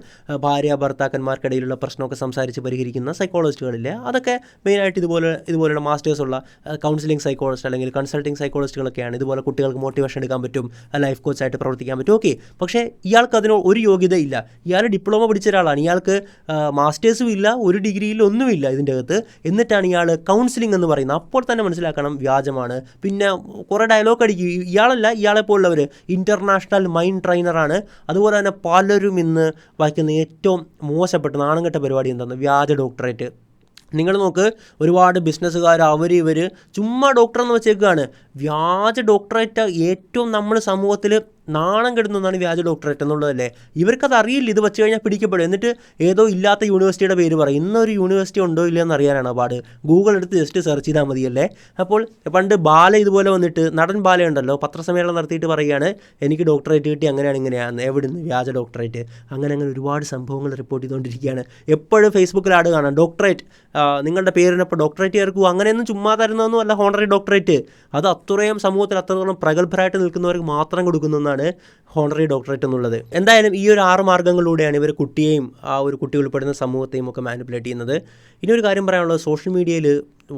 ഭാര്യ ഭർത്താക്കന്മാർക്കിടയിലുള്ള പ്രശ്നമൊക്കെ സംസാരിച്ച് പരിഹരിക്കുന്ന സൈക്കോളജിസ്റ്റുകൾ, അതൊക്കെ മെയിനായിട്ട് ഇതുപോലുള്ള മാസ്റ്റേഴ്സ് ഉള്ള കൗൺസിലിംഗ് സൈക്കോളജിസ്റ്റ് അല്ലെങ്കിൽ കൺസൾട്ടിംഗ് സൈക്കോളജിസ്റ്റുകളൊക്കെയാണ്. ഇതുപോലെ കുട്ടികൾക്ക് മോട്ടിവേഷൻ എടുക്കാൻ പറ്റും, ലൈഫ് കോച്ചായിട്ട് പ്രവർത്തിക്കാൻ പറ്റും. ഓക്കെ, പക്ഷേ ഇയാൾക്ക് അതിന് ഒരു യോഗ്യത ഇല്ല. ഇയാൾ ഡിപ്ലോമ പഠിച്ച ഒരാളാണ്, ഇയാൾക്ക് മാസ്റ്റേഴ്സും ഇല്ല, ഒരു ഡിഗ്രിയിൽ ഒന്നുമില്ല ഇതിൻ്റെ അകത്ത്. എന്നിട്ടാണ് ഇയാൾ കൗൺസിലിംഗ് എന്ന് പറയുന്നത്. അപ്പോൾ തന്നെ മനസ്സിലാക്കണം വ്യാജമാണ്. പിന്നെ കുറേ ഡയലോഗ് അടിക്കും. ഇയാളല്ല, ഇയാളെപ്പോലുള്ളവർ ഇൻ്റർനാഷണൽ മൈൻഡ് ട്രെയിനറാണ്. അതുപോലെ തന്നെ പലരും ഇന്ന് വായിക്കുന്ന ഏറ്റവും മോശപ്പെട്ട നാണംകെട്ട പരിപാടി എന്താണ്? വ്യാജ ഡോക്ടറേറ്റ്. നിങ്ങൾ നോക്ക്, ഒരുപാട് ബിസിനസ്സുകാർ ഇവർ ചുമ്മാ ഡോക്ടറെന്ന് വെച്ചേക്കുകയാണ്. വ്യാജ ഡോക്ടറേറ്റ് ഏറ്റവും നമ്മൾ സമൂഹത്തിൽ നാണം കെടുന്നതാണ് വ്യാജ ഡോക്ടറേറ്റ് എന്നുള്ളതല്ലേ. ഇവർക്കത് അറിയില്ല, ഇത് വെച്ച് കഴിഞ്ഞാൽ പിടിക്കപ്പെടും. എന്നിട്ട് ഏതോ ഇല്ലാത്ത യൂണിവേഴ്സിറ്റിയുടെ പേര് പറയും. ഇന്നൊരു യൂണിവേഴ്സിറ്റി ഉണ്ടോ ഇല്ലയെന്ന് അറിയാനാണ് പാട്. ഗൂഗിൾ എടുത്ത് ജസ്റ്റ് സെർച്ച് ചെയ്താൽ മതിയല്ലേ. അപ്പോൾ പണ്ട് ബാല ഇതുപോലെ വന്നിട്ട്, നടൻ ബാല ഉണ്ടല്ലോ, പത്രസമ്മേളനം നടത്തിയിട്ട് പറയുകയാണ് എനിക്ക് ഡോക്ടറേറ്റ് കിട്ടി, അങ്ങനെയാണ് ഇങ്ങനെയാണ്. എവിടുന്ന്? വ്യാജ ഡോക്ടറേറ്റ്. അങ്ങനെ ഒരുപാട് സംഭവങ്ങൾ റിപ്പോർട്ട് ചെയ്തുകൊണ്ടിരിക്കുകയാണ്. എപ്പോഴും ഫേസ്ബുക്കിൽ ആഡ് കാണാം, ഡോക്ടറേറ്റ്, നിങ്ങളുടെ പേരിനപ്പോൾ ഡോക്ടറേറ്റ് ചേർക്കുക. അങ്ങനെയൊന്നും ചുമ്മാ തരുന്നതൊന്നും അല്ല ഹോണറി ഡോക്ടറേറ്റ്. അത് അത്രയും സമൂഹത്തിൽ അത്രത്തോളം പ്രഗത്ഭരായിട്ട് നിൽക്കുന്നവർക്ക് മാത്രം കൊടുക്കുന്നതാണ് ഹോണറി ഡോക്ടറേറ്റ് എന്നുള്ളത്. എന്തായാലും ഈ ഒരു 6 മാർഗ്ഗങ്ങളിലൂടെയാണ് ഇവർ കുട്ടിയെയും ഒരു കുട്ടി ഉൾപ്പെടുന്ന സമൂഹത്തെയും ഒക്കെ മാനിപ്പുലേറ്റ് ചെയ്യുന്നത്. ഇനി ഒരു കാര്യം പറയാനുള്ളത്, സോഷ്യൽ മീഡിയയിൽ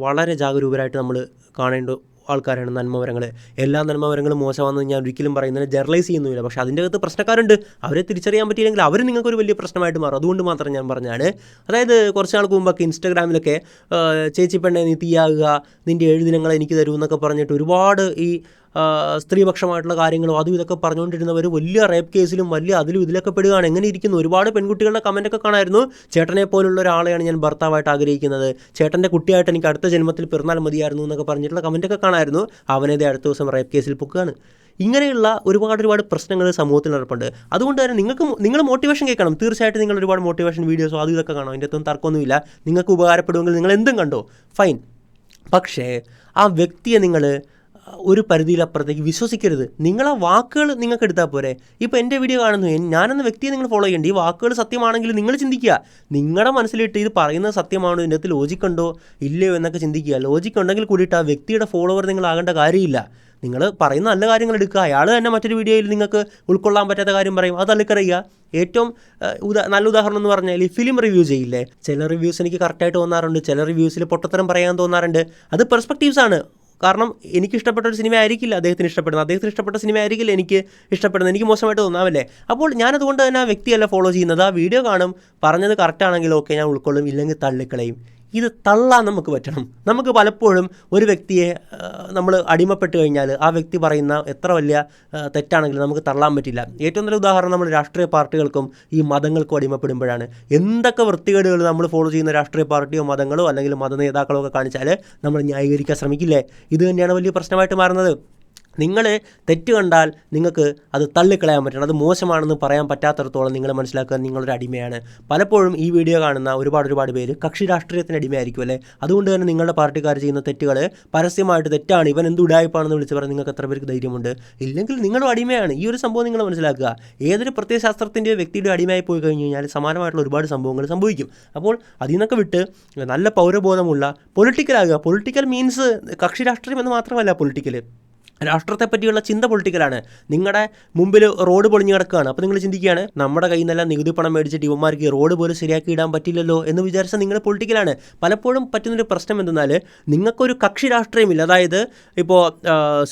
വളരെ ജാഗരൂകരായിട്ട് നമ്മൾ കാണേണ്ട ആൾക്കാരാണ് നന്മവരങ്ങൾ. എല്ലാ നന്മവരങ്ങളും മോശമാണെന്ന് ഞാൻ ഒരിക്കലും പറയുന്നതിന് ജനറലൈസ് ചെയ്യുന്നില്ല. പക്ഷേ അതിൻ്റെ അകത്ത് പ്രശ്നക്കാരുണ്ട്. അവരെ തിരിച്ചറിയാൻ പറ്റിയില്ലെങ്കിൽ അവർ നിങ്ങൾക്കൊരു വലിയ പ്രശ്നമായിട്ട് മാറും. അതുകൊണ്ട് മാത്രം ഞാൻ പറഞ്ഞാണ്. അതായത് കുറച്ച് നാൾക്ക് മുമ്പൊക്കെ ഇൻസ്റ്റാഗ്രാമിലൊക്കെ ചേച്ചി പെണ്ണെ നീ തീയാകുക, നിൻ്റെ 7 ദിനങ്ങൾ എനിക്ക് തരൂ എന്നൊക്കെ പറഞ്ഞിട്ട് ഒരുപാട് ഈ സ്ത്രീപക്ഷമായിട്ടുള്ള കാര്യങ്ങളും അതും ഇതൊക്കെ പറഞ്ഞുകൊണ്ടിരുന്നവർ വലിയ റേപ്പ് കേസിലും വലിയ അതിലും ഇതിലൊക്കെ പെടുകയാണ്. എങ്ങനെ ഇരിക്കുന്നു? ഒരുപാട് പെൺകുട്ടികളുടെ കമൻറ്റൊക്കെ കാണായിരുന്നു. ചേട്ടനെ പോലുള്ള ഒരാളെയാണ് ഞാൻ ഭർത്താവായിട്ട് ആഗ്രഹിക്കുന്നത്, ചേട്ടൻ്റെ കുട്ടിയായിട്ട് എനിക്ക് അടുത്ത ജന്മത്തിൽ പിറന്നാൽ മതിയായിരുന്നു എന്നൊക്കെ പറഞ്ഞിട്ടുള്ള കമൻറ്റൊക്കെ കാണായിരുന്നു. അവനേത് അടുത്ത ദിവസം റേപ്പ് കേസിൽ പൊക്കുകയാണ്. ഇങ്ങനെയുള്ള ഒരുപാട് പ്രശ്നങ്ങൾ സമൂഹത്തിൽ നടപ്പുണ്ട്. അതുകൊണ്ട് തന്നെ നിങ്ങൾ മോട്ടിവേഷൻ കേൾക്കണം. തീർച്ചയായിട്ടും നിങ്ങൾ ഒരുപാട് മോട്ടിവേഷൻ വീഡിയോസോ അതും ഇതൊക്കെ കാണാം. അതിൻ്റെ അകത്തൊന്നും തർക്കമൊന്നുമില്ല. നിങ്ങൾക്ക് ഉപകാരപ്പെടുമെങ്കിൽ നിങ്ങൾ എന്തും കണ്ടോ, ഫൈൻ. പക്ഷേ ആ വ്യക്തിയെ നിങ്ങൾ ഒരു പരിധിയിലപ്പുറത്തേക്ക് വിശ്വസിക്കരുത്. നിങ്ങളെ വാക്കുകൾ നിങ്ങൾക്ക് എടുത്താൽ പോരെ. ഇപ്പോൾ എൻ്റെ വീഡിയോ കാണുന്നു, ഞാനെന്ന വ്യക്തിയെ നിങ്ങൾ ഫോളോ ചെയ്യേണ്ടി. ഈ വാക്കുകൾ സത്യമാണെങ്കിൽ നിങ്ങൾ ചിന്തിക്കുക. നിങ്ങളുടെ മനസ്സിലിട്ട് ഇത് പറയുന്നത് സത്യമാണോ, ഇതിൻ്റെ അകത്ത് ലോജിക്കുണ്ടോ ഇല്ലയോ എന്നൊക്കെ ചിന്തിക്കുക. ലോജിക്ക് ഉണ്ടെങ്കിൽ കൂടിയിട്ട് ആ വ്യക്തിയുടെ ഫോളോവർ നിങ്ങളാകേണ്ട കാര്യമില്ല. നിങ്ങൾ പറയുന്ന നല്ല കാര്യങ്ങൾ എടുക്കുക. അയാൾ തന്നെ മറ്റൊരു വീഡിയോയിൽ നിങ്ങൾക്ക് ഉൾക്കൊള്ളാൻ പറ്റാത്ത കാര്യം പറയും, അത് തള്ളിക്കറിയുക. ഏറ്റവും നല്ല ഉദാഹരണം എന്ന് പറഞ്ഞാൽ ഈ ഫിലിം റിവ്യൂ ചെയ്യില്ലേ, ചില റിവ്യൂസ് എനിക്ക് കറക്റ്റായിട്ട് തോന്നാറുണ്ട്, ചില റിവ്യൂസിൽ പൊട്ടത്തരം പറയാൻ തോന്നാറുണ്ട്. അത് പെർസ്പെക്റ്റീവ്സ് ആണ്. കാരണം എനിക്ക് ഇഷ്ടപ്പെട്ട ഒരു സിനിമ ആയിരിക്കില്ല അദ്ദേഹത്തിന് ഇഷ്ടപ്പെടുന്നത്, അദ്ദേഹത്തിന് ഇഷ്ടപ്പെട്ട സിനിമ ആയിരിക്കില്ല എനിക്ക് ഇഷ്ടപ്പെടുന്നത്, എനിക്ക് മോശമായിട്ട് തോന്നാമല്ലേ. അപ്പോൾ ഞാനതുകൊണ്ട് തന്നെ ആ വ്യക്തിയല്ല ഫോളോ ചെയ്യുന്നത്. ആ വീഡിയോ കാണും, പറഞ്ഞത് കറക്റ്റാണെങ്കിൽ ഓക്കെ ഞാൻ ഉൾക്കൊള്ളും, ഇല്ലെങ്കിൽ തള്ളിക്കളയും. ഇത് തള്ളാൻ നമുക്ക് പറ്റണം. നമുക്ക് പലപ്പോഴും ഒരു വ്യക്തിയെ നമ്മൾ അടിമപ്പെട്ട് കഴിഞ്ഞാൽ ആ വ്യക്തി പറയുന്ന എത്ര വലിയ തെറ്റാണെങ്കിലും നമുക്ക് തള്ളാൻ പറ്റില്ല. ഏറ്റവും നല്ല ഉദാഹരണം നമ്മൾ രാഷ്ട്രീയ പാർട്ടികൾക്കും ഈ മതങ്ങൾക്കും അടിമപ്പെടുമ്പോഴാണ്. എന്തൊക്കെ വൃത്തികേടുകൾ നമ്മൾ ഫോളോ ചെയ്യുന്ന രാഷ്ട്രീയ പാർട്ടിയോ മതങ്ങളോ അല്ലെങ്കിൽ മത നേതാക്കളോ ഒക്കെ കാണിച്ചാൽ നമ്മൾ ന്യായീകരിക്കാൻ ശ്രമിക്കില്ലേ. ഇത് തന്നെയാണ് വലിയ പ്രശ്നമായിട്ട് മാറുന്നത്. നിങ്ങൾ തെറ്റ് കണ്ടാൽ നിങ്ങൾക്ക് അത് തള്ളിക്കളയാൻ പറ്റണം. അത് മോശമാണെന്ന് പറയാൻ പറ്റാത്തടത്തോളം നിങ്ങൾ മനസ്സിലാക്കുക നിങ്ങളൊരു അടിമയാണ്. പലപ്പോഴും ഈ വീഡിയോ കാണുന്ന ഒരുപാട് പേര് കക്ഷി രാഷ്ട്രീയത്തിന് അടിമയായിരിക്കും അല്ലേ. അതുകൊണ്ട് തന്നെ നിങ്ങളുടെ പാർട്ടിക്കാർ ചെയ്യുന്ന തെറ്റുകൾ പരസ്യമായിട്ട് തെറ്റാണ്, ഇവൻ എന്ത് ഉടായ്പാണെന്ന് വിളിച്ച് പറഞ്ഞ് നിങ്ങൾക്ക് എത്ര പേർക്ക് ധൈര്യമുണ്ട്? ഇല്ലെങ്കിൽ നിങ്ങളും അടിമയാണ്. ഈ ഒരു സംഭവം നിങ്ങൾ മനസ്സിലാക്കുക. ഏതൊരു പ്രത്യയശാസ്ത്രത്തിൻ്റെയോ വ്യക്തിയുടെ അടിമയായി പോയി കഴിഞ്ഞ് കഴിഞ്ഞാൽ സമാനമായിട്ടുള്ള ഒരുപാട് സംഭവങ്ങൾ സംഭവിക്കും. അപ്പോൾ അതിൽ നിന്നൊക്കെ വിട്ട് നല്ല പൗരബോധമുള്ള പൊളിറ്റിക്കലാകുക. പൊളിറ്റിക്കൽ മീൻസ് കക്ഷി രാഷ്ട്രീയം എന്ന് മാത്രമല്ല. പൊളിറ്റിക്കൽ രാഷ്ട്രത്തെ പറ്റിയുള്ള ചിന്ത പൊളിറ്റിക്കലാണ്. നിങ്ങളുടെ മുമ്പിൽ റോഡ് പൊളിഞ്ഞു കിടക്കുകയാണ്. അപ്പോൾ നിങ്ങൾ ചിന്തിക്കുകയാണ് നമ്മുടെ കയ്യിൽ നിന്നെല്ലാം നികുതി പണം മേടിച്ചിട്ട് ഇവന്മാർക്ക് ഈ റോഡ് പോലും ശരിയാക്കി ഇടാൻ പറ്റില്ലല്ലോ എന്ന് വിചാരിച്ചാൽ നിങ്ങൾ പൊളിറ്റിക്കലാണ്. പലപ്പോഴും പറ്റുന്നൊരു പ്രശ്നം എന്തെന്നാൽ നിങ്ങൾക്കൊരു കക്ഷി രാഷ്ട്രീയമില്ല. അതായത് ഇപ്പോൾ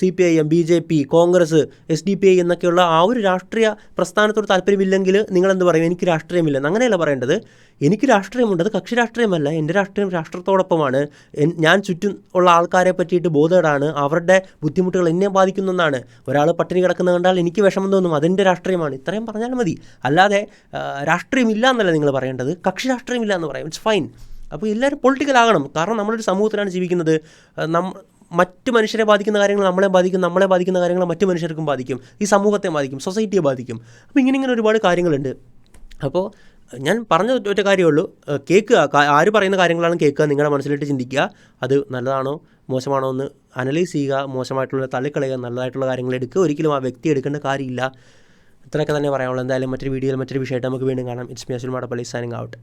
CPIM, BJP, കോൺഗ്രസ്, SDPI എന്നൊക്കെയുള്ള ആ ഒരു രാഷ്ട്രീയ പ്രസ്ഥാനത്തോട് താല്പര്യമില്ലെങ്കിൽ നിങ്ങളെന്ത് പറയും? എനിക്ക് രാഷ്ട്രീയമില്ലെന്ന്. അങ്ങനെയല്ല പറയേണ്ടത്. എനിക്ക് രാഷ്ട്രീയമുണ്ട്, അത് കക്ഷി രാഷ്ട്രീയമല്ല. എൻ്റെ രാഷ്ട്രീയം രാഷ്ട്രത്തോടൊപ്പമാണ്. ഞാൻ ചുറ്റും ഉള്ള ആൾക്കാരെ പറ്റിയിട്ട് ബോധേഡാണ്. അവരുടെ ബുദ്ധിമുട്ടുകൾ എന്നെ ബാധിക്കുന്നതാണ്. ഒരാൾ പട്ടിണി കിടക്കുന്ന കണ്ടാൽ എനിക്ക് വിഷമം തോന്നും, അതെൻ്റെ രാഷ്ട്രീയമാണ്. ഇത്രയും പറഞ്ഞാൽ മതി. അല്ലാതെ രാഷ്ട്രീയമില്ല എന്നല്ല നിങ്ങൾ പറയേണ്ടത്, കക്ഷി രാഷ്ട്രീയമില്ല എന്ന് പറയാം. It's fine. അപ്പോൾ എല്ലാവരും പൊളിറ്റിക്കൽ ആകണം. കാരണം നമ്മളൊരു സമൂഹത്തിലാണ് ജീവിക്കുന്നത്. മറ്റ് മനുഷ്യരെ ബാധിക്കുന്ന കാര്യങ്ങൾ നമ്മളെ ബാധിക്കും, നമ്മളെ ബാധിക്കുന്ന കാര്യങ്ങൾ മറ്റു മനുഷ്യർക്കും ബാധിക്കും, ഈ സമൂഹത്തെ ബാധിക്കും, സൊസൈറ്റിയെ ബാധിക്കും. അപ്പോൾ ഇങ്ങനെ ഒരുപാട് കാര്യങ്ങളുണ്ട്. അപ്പോൾ ഞാൻ പറഞ്ഞ ഒറ്റ കാര്യമുള്ളൂ, കേൾക്കുക. ആര് പറയുന്ന കാര്യങ്ങളാണ് കേൾക്കുക, നിങ്ങളുടെ മനസ്സിലിട്ട് ചിന്തിക്കുക. അത് നല്ലതാണോ മോശമാണോ എന്ന് അനലൈസ് ചെയ്യുക. മോശമായിട്ടുള്ള തള്ളിക്കളയുക, നല്ലതായിട്ടുള്ള കാര്യങ്ങൾ എടുക്കുക. ഒരിക്കലും ആ വ്യക്തി എടുക്കേണ്ട കാര്യമില്ല. ഇത്രയൊക്കെ തന്നെ പറയാനുള്ളൂ. എന്തായാലും മറ്റൊരു വീഡിയോയിൽ മറ്റൊരു വിഷയമായിട്ട് നമുക്ക് വീണ്ടും കാണാം. It's me Asul Madappally signing out.